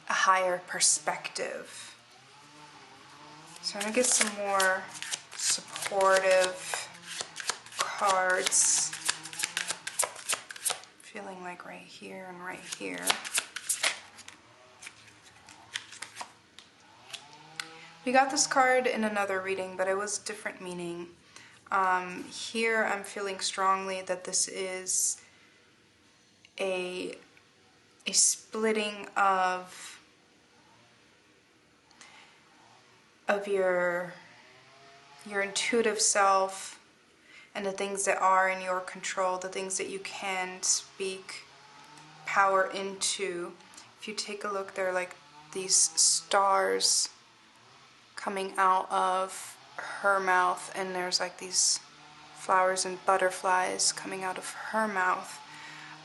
a higher perspective. So I'm going to get some more supportive cards. Feeling like right here and right here. We got this card in another reading, but it was different meaning. Here I'm feeling strongly that this is a splitting of your intuitive self and the things that are in your control, the things that you can speak power into. If you take a look, there are like these stars coming out of her mouth, and there's like these flowers and butterflies coming out of her mouth.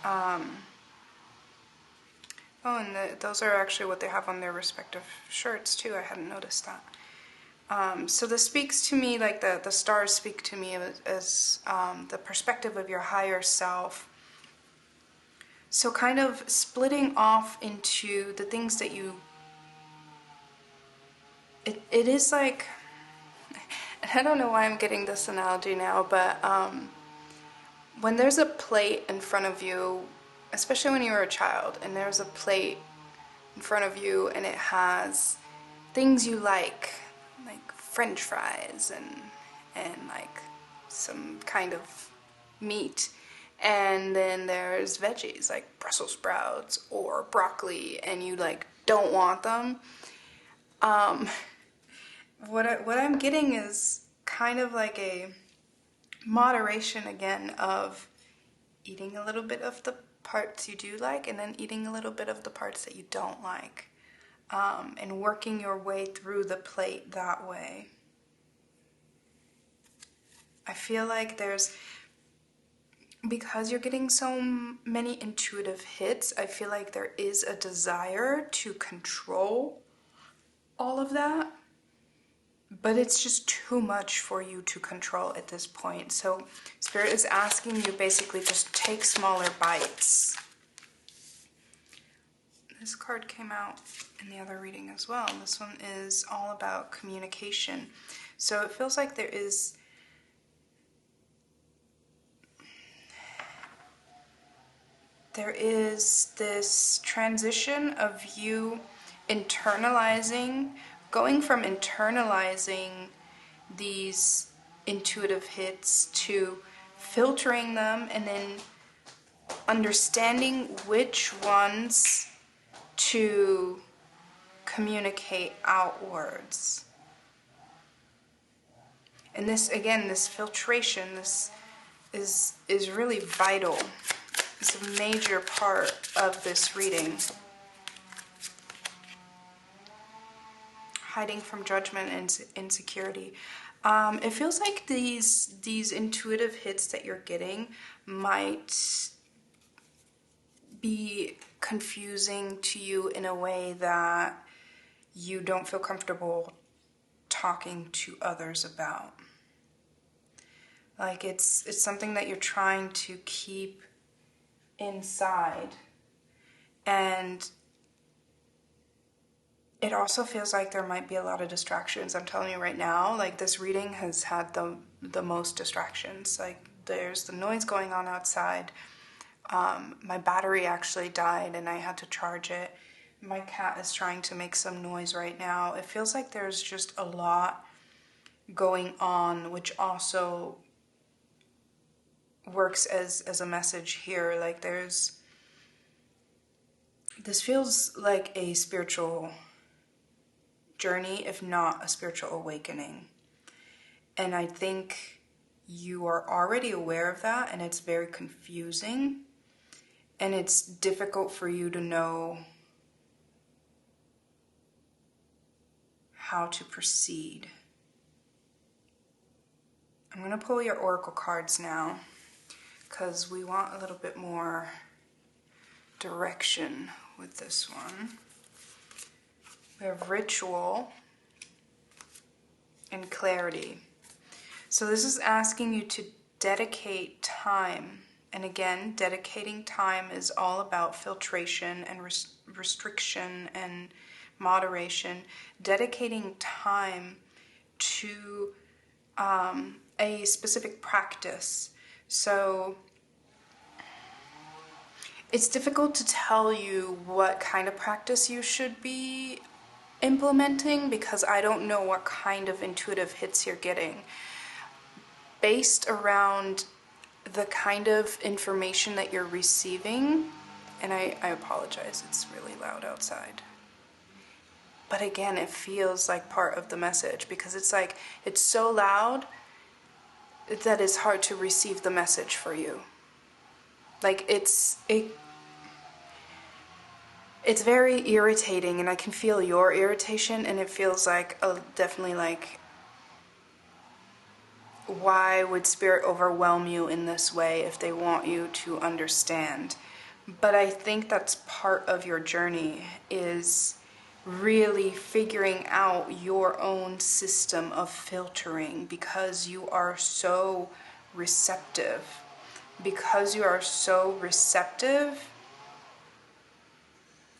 Oh, and those are actually what they have on their respective shirts too. I hadn't noticed that. So this speaks to me, like the stars speak to me as the perspective of your higher self. So kind of splitting off into the things that you, it is like, I don't know why I'm getting this analogy now, but when there's a plate in front of you, especially when you were a child, and there's a plate in front of you and it has things you like French fries and like some kind of meat, and then there's veggies like Brussels sprouts or broccoli, and you like don't want them. What I'm getting is kind of like a moderation again of eating a little bit of the parts you do like and then eating a little bit of the parts that you don't like, and working your way through the plate that way. I feel like because you're getting so many intuitive hits, I feel like there is a desire to control all of that, but it's just too much for you to control at this point. So Spirit is asking you basically just take smaller bites. This card came out in the other reading as well. This one is all about communication. So it feels like there is this transition of you going from internalizing these intuitive hits to filtering them and then understanding which ones to communicate outwards. And this, again, this filtration, this is really vital. It's a major part of this reading. Hiding from judgment and insecurity. It feels like these intuitive hits that you're getting might be confusing to you in a way that you don't feel comfortable talking to others about. Like it's something that you're trying to keep inside, and it also feels like there might be a lot of distractions. I'm telling you right now, like this reading has had the most distractions. Like there's the noise going on outside. My battery actually died and I had to charge it. My cat is trying to make some noise right now. It feels like there's just a lot going on, which also works as a message here. Like this feels like a spiritual journey, if not a spiritual awakening. And I think you are already aware of that, and it's very confusing, and it's difficult for you to know how to proceed. I'm going to pull your oracle cards now because we want a little bit more direction with this one. We have ritual and clarity. So this is asking you to dedicate time. And again, dedicating time is all about filtration and restriction and moderation. Dedicating time to a specific practice. So it's difficult to tell you what kind of practice you should be implementing because I don't know what kind of intuitive hits you're getting. Based around the kind of information that you're receiving, and I apologize, it's really loud outside. But again, it feels like part of the message because it's like, it's so loud that it's hard to receive the message for you. Like it's very irritating, and I can feel your irritation, and it feels like definitely like, why would Spirit overwhelm you in this way if they want you to understand? But I think that's part of your journey, is really figuring out your own system of filtering, because you are so receptive. Because you are so receptive,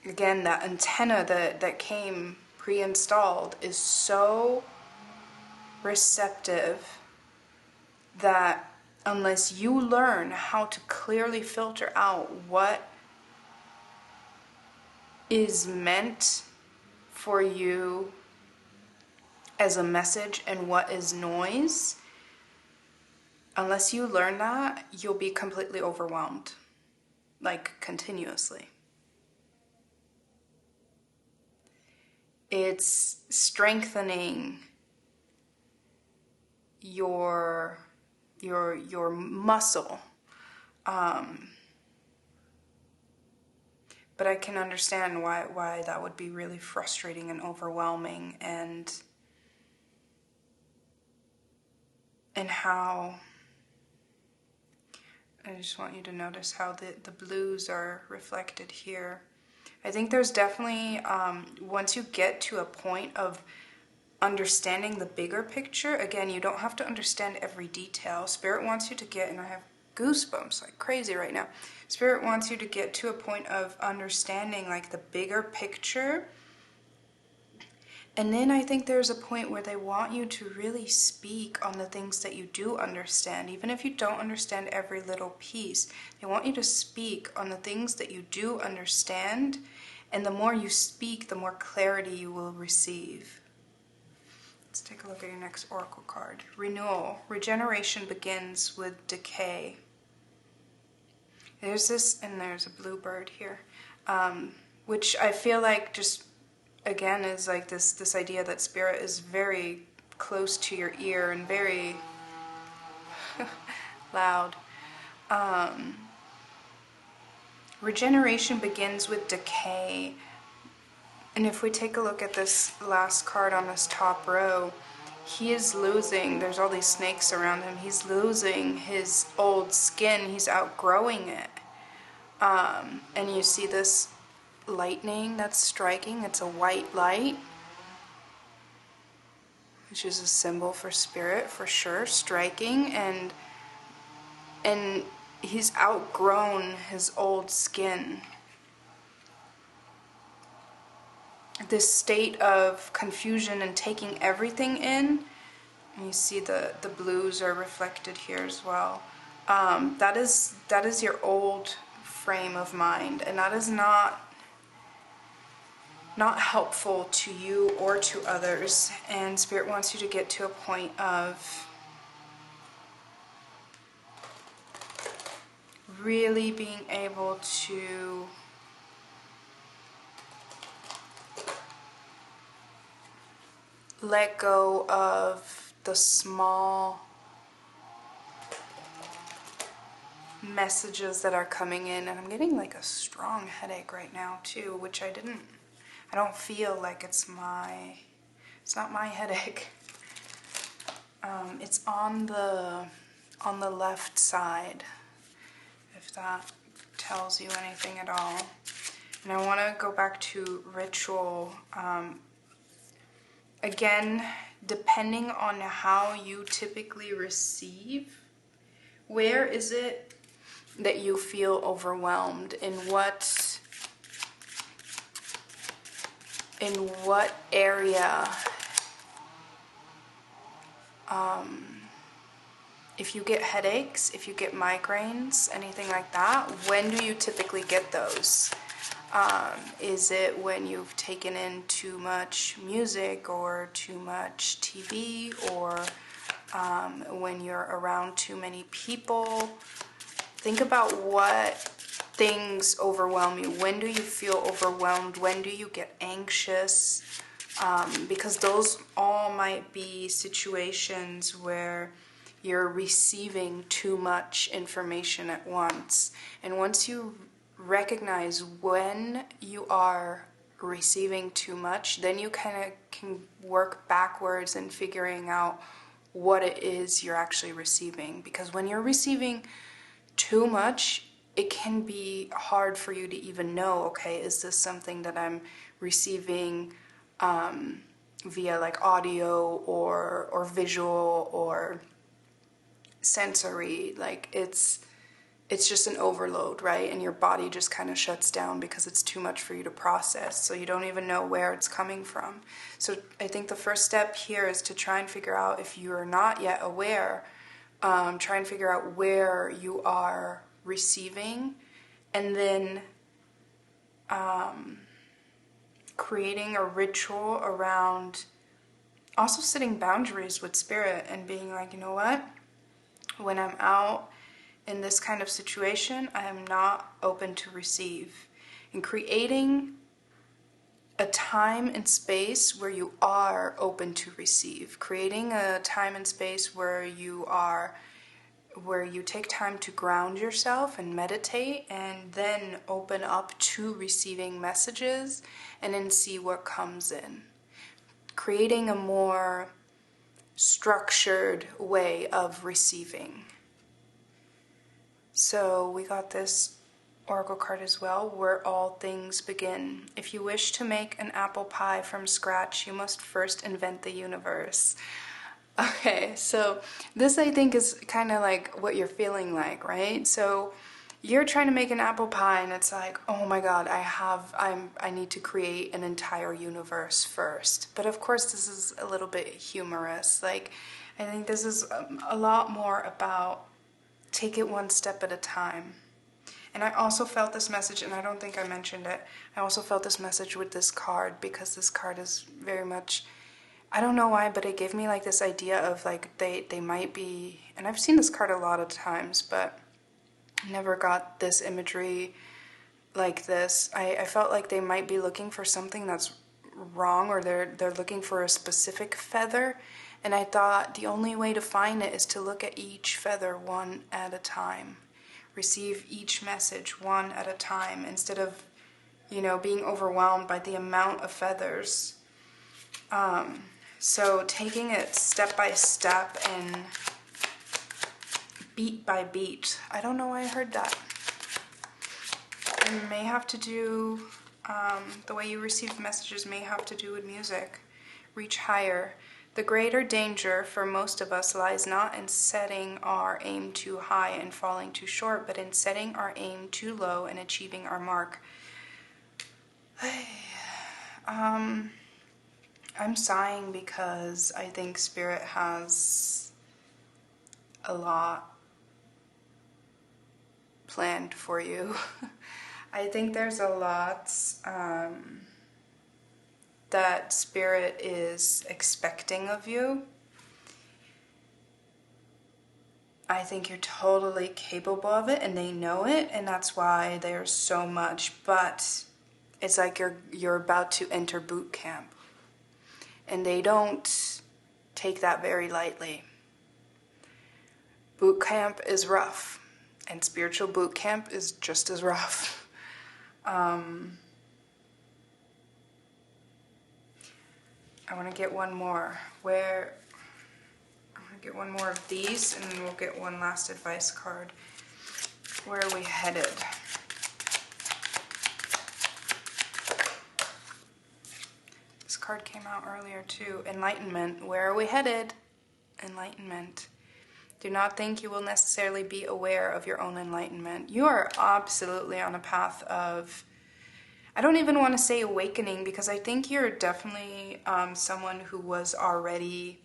again, that antenna that came pre-installed is so receptive that unless you learn how to clearly filter out what is meant for you as a message and what is noise, unless you learn that, you'll be completely overwhelmed, like continuously. It's strengthening your muscle. But I can understand why that would be really frustrating and overwhelming, and how I just want you to notice how the blues are reflected here. I think there's definitely, once you get to a point of understanding the bigger picture, again, you don't have to understand every detail. Spirit wants you to get, and I have goosebumps like crazy right now. Spirit wants you to get to a point of understanding like the bigger picture. And then I think there's a point where they want you to really speak on the things that you do understand. Even if you don't understand every little piece, they want you to speak on the things that you do understand. And the more you speak, the more clarity you will receive. Let's take a look at your next oracle card. Renewal. Regeneration begins with decay. There's this, and there's a bluebird here, which I feel like just, again, is like this idea that Spirit is very close to your ear and very loud. Regeneration begins with decay. And if we take a look at this last card on this top row, he is losing, there's all these snakes around him, he's losing his old skin, he's outgrowing it. And you see this lightning that's striking, it's a white light, which is a symbol for Spirit for sure, striking, and he's outgrown his old skin. This state of confusion and taking everything in, and you see the blues are reflected here as well. That is your old frame of mind, and that is not helpful to you or to others. And Spirit wants you to get to a point of really being able to let go of the small messages that are coming in. And I'm getting like a strong headache right now too, which I don't feel like it's not my headache. It's on the left side, if that tells you anything at all. And I want to go back to ritual. Again, depending on how you typically receive, where is it that you feel overwhelmed? In what area? If you get headaches, if you get migraines, anything like that, when do you typically get those? Is it when you've taken in too much music or too much TV, or when you're around too many people? Think about what things overwhelm you. When do you feel overwhelmed? When do you get anxious? Because those all might be situations where you're receiving too much information at once. And once you recognize when you are receiving too much, then you kind of can work backwards in figuring out what it is you're actually receiving. Because when you're receiving too much, it can be hard for you to even know, okay, is this something that I'm receiving via like audio or visual or sensory? Like it's it's just an overload, right? And your body just kind of shuts down because it's too much for you to process. So you don't even know where it's coming from. So I think the first step here is to try and figure out, if you are not yet aware, try and figure out where you are receiving, and then creating a ritual around also setting boundaries with spirit and being like, you know what? When I'm out in this kind of situation, I am not open to receive. And creating a time and space where you are open to receive. Creating a time and space where you take time to ground yourself and meditate, and then open up to receiving messages and then see what comes in. Creating a more structured way of receiving. So we got this oracle card as well, where all things begin. If you wish to make an apple pie from scratch, you must first invent the universe. Okay, so this I think is kind of like what you're feeling like, right? So you're trying to make an apple pie and it's like, oh my god, I need to create an entire universe first. But of course this is a little bit humorous. Like, I think this is a lot more about take it one step at a time. And I also felt this message, and I don't think I mentioned it, I also felt this message with this card, because this card is very much, I don't know why, but it gave me like this idea of like they might be, and I've seen this card a lot of times, but never got this imagery like this. I felt like they might be looking for something that's wrong, or they're looking for a specific feather, and I thought the only way to find it is to look at each feather one at a time. Receive each message one at a time, instead of, being overwhelmed by the amount of feathers. So taking it step by step and beat by beat. I don't know why I heard that. It may have to do, the way you receive messages may have to do with music. Reach higher. The greater danger for most of us lies not in setting our aim too high and falling too short, but in setting our aim too low and achieving our mark. I'm sighing because I think Spirit has a lot planned for you. I think there's a lot that Spirit is expecting of you. I think you're totally capable of it, and they know it, and that's why there's so much. But it's like you're about to enter boot camp, and they don't take that very lightly. Boot camp is rough, and spiritual boot camp is just as rough. I want to get one more. I'm going to get one more of these, and then we'll get one last advice card. Where are we headed? This card came out earlier too. Enlightenment. Where are we headed? Enlightenment. Do not think you will necessarily be aware of your own enlightenment. You are absolutely on a path of, I don't even want to say awakening, because I think you're definitely someone who was already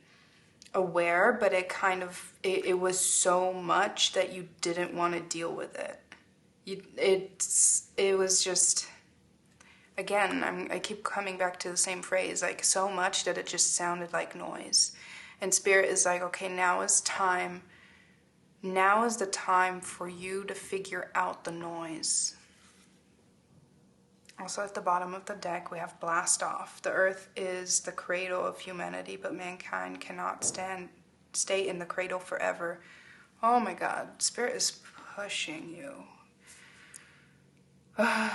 aware, but it was so much that you didn't want to deal with it. It was just, again, I keep coming back to the same phrase, like so much that it just sounded like noise. And Spirit is like, okay, now is time. Now is the time for you to figure out the noise. Also at the bottom of the deck, we have blast off. The earth is the cradle of humanity, but mankind cannot stay in the cradle forever. Oh my God, Spirit is pushing you. I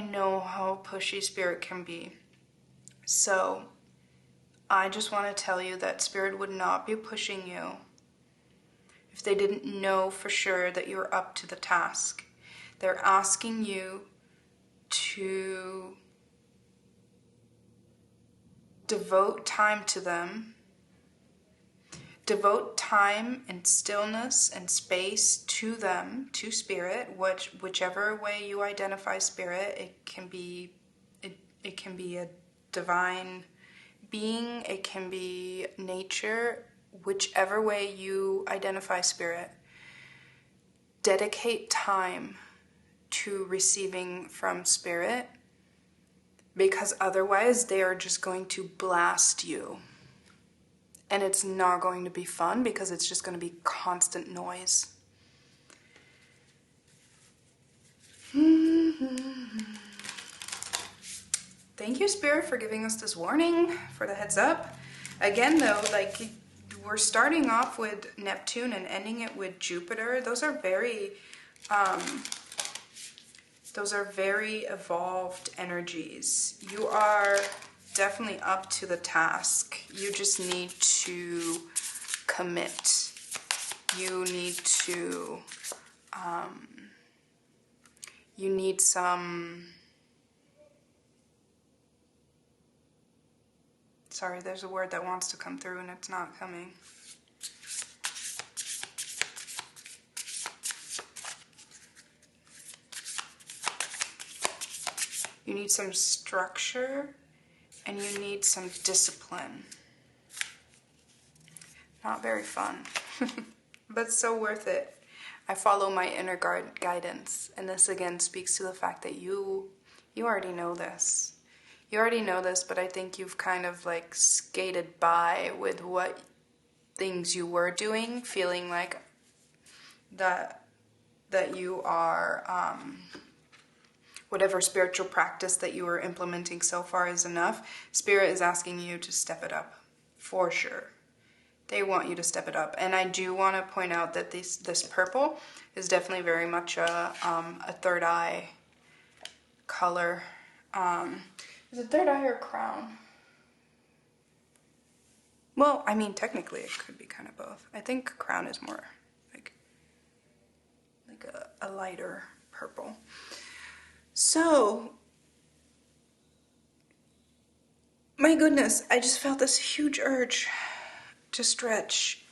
know how pushy Spirit can be. So, I just want to tell you that Spirit would not be pushing you if they didn't know for sure that you're up to the task. They're asking you to devote time to them, devote time and stillness and space to them, to spirit, whichever way you identify spirit. It can be a divine being, it can be nature, whichever way you identify spirit. Dedicate time to receiving from spirit, because otherwise they are just going to blast you. And it's not going to be fun, because it's just going to be constant noise. Thank you, Spirit, for giving us this warning, for the heads up. Again, though, like, we're starting off with Neptune and ending it with Jupiter. Those are very evolved energies. You are definitely up to the task. You just need to commit. You need to, you need some, sorry, there's a word that wants to come through and it's not coming. You need some structure and you need some discipline. Not very fun, but so worth it. I follow my inner guidance, and this again speaks to the fact that you already know this. You already know this, but I think you've kind of like skated by with what things you were doing, feeling like that you are, whatever spiritual practice that you are implementing so far is enough. Spirit is asking you to step it up, for sure. They want you to step it up. And I do want to point out that this purple is definitely very much a third eye color. Is it third eye or crown? Well, I mean, technically it could be kind of both. I think crown is more like a lighter purple. So, my goodness, I just felt this huge urge to stretch.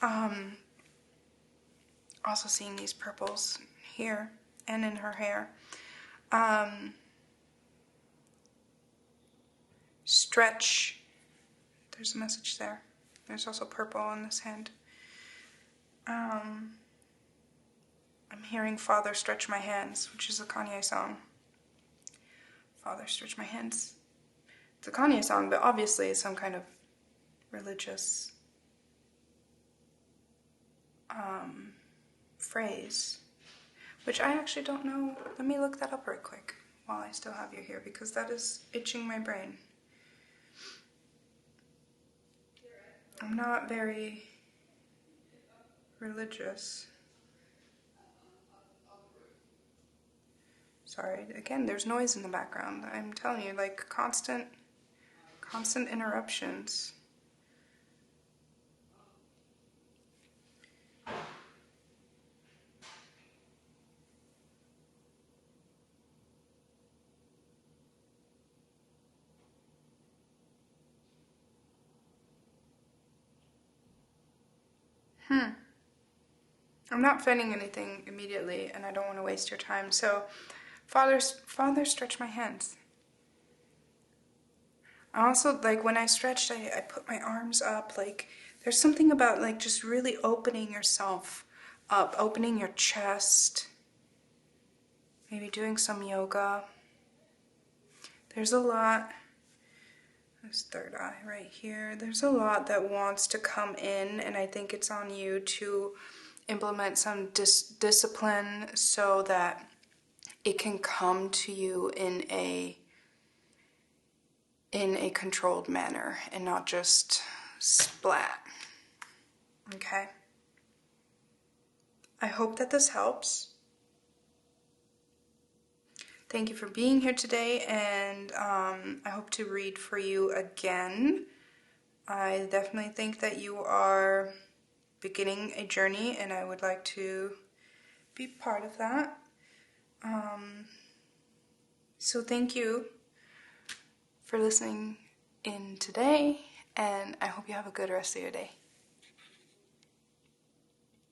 Also seeing these purples here and in her hair. Stretch. There's a message there. There's also purple on this hand. I'm hearing Father Stretch My Hands, which is a Kanye song. Father Stretch My Hands. It's a Kanye song, but obviously it's some kind of religious phrase, which I actually don't know. Let me look that up right quick while I still have you here, because that is itching my brain. I'm not very religious. Sorry, again, there's noise in the background. I'm telling you, like constant interruptions. I'm not finding anything immediately, and I don't want to waste your time. So, Father, stretch my hands. I also, like, when I stretched, I put my arms up. Like, there's something about, like, just really opening yourself up, opening your chest. Maybe doing some yoga. There's a lot. There's third eye right here. There's a lot that wants to come in, and I think it's on you to implement some discipline so that it can come to you in a controlled manner and not just splat. Okay? I hope that this helps. Thank you for being here today, and I hope to read for you again. I definitely think that you are beginning a journey, and I would like to be part of that. So thank you for listening in today, and I hope you have a good rest of your day.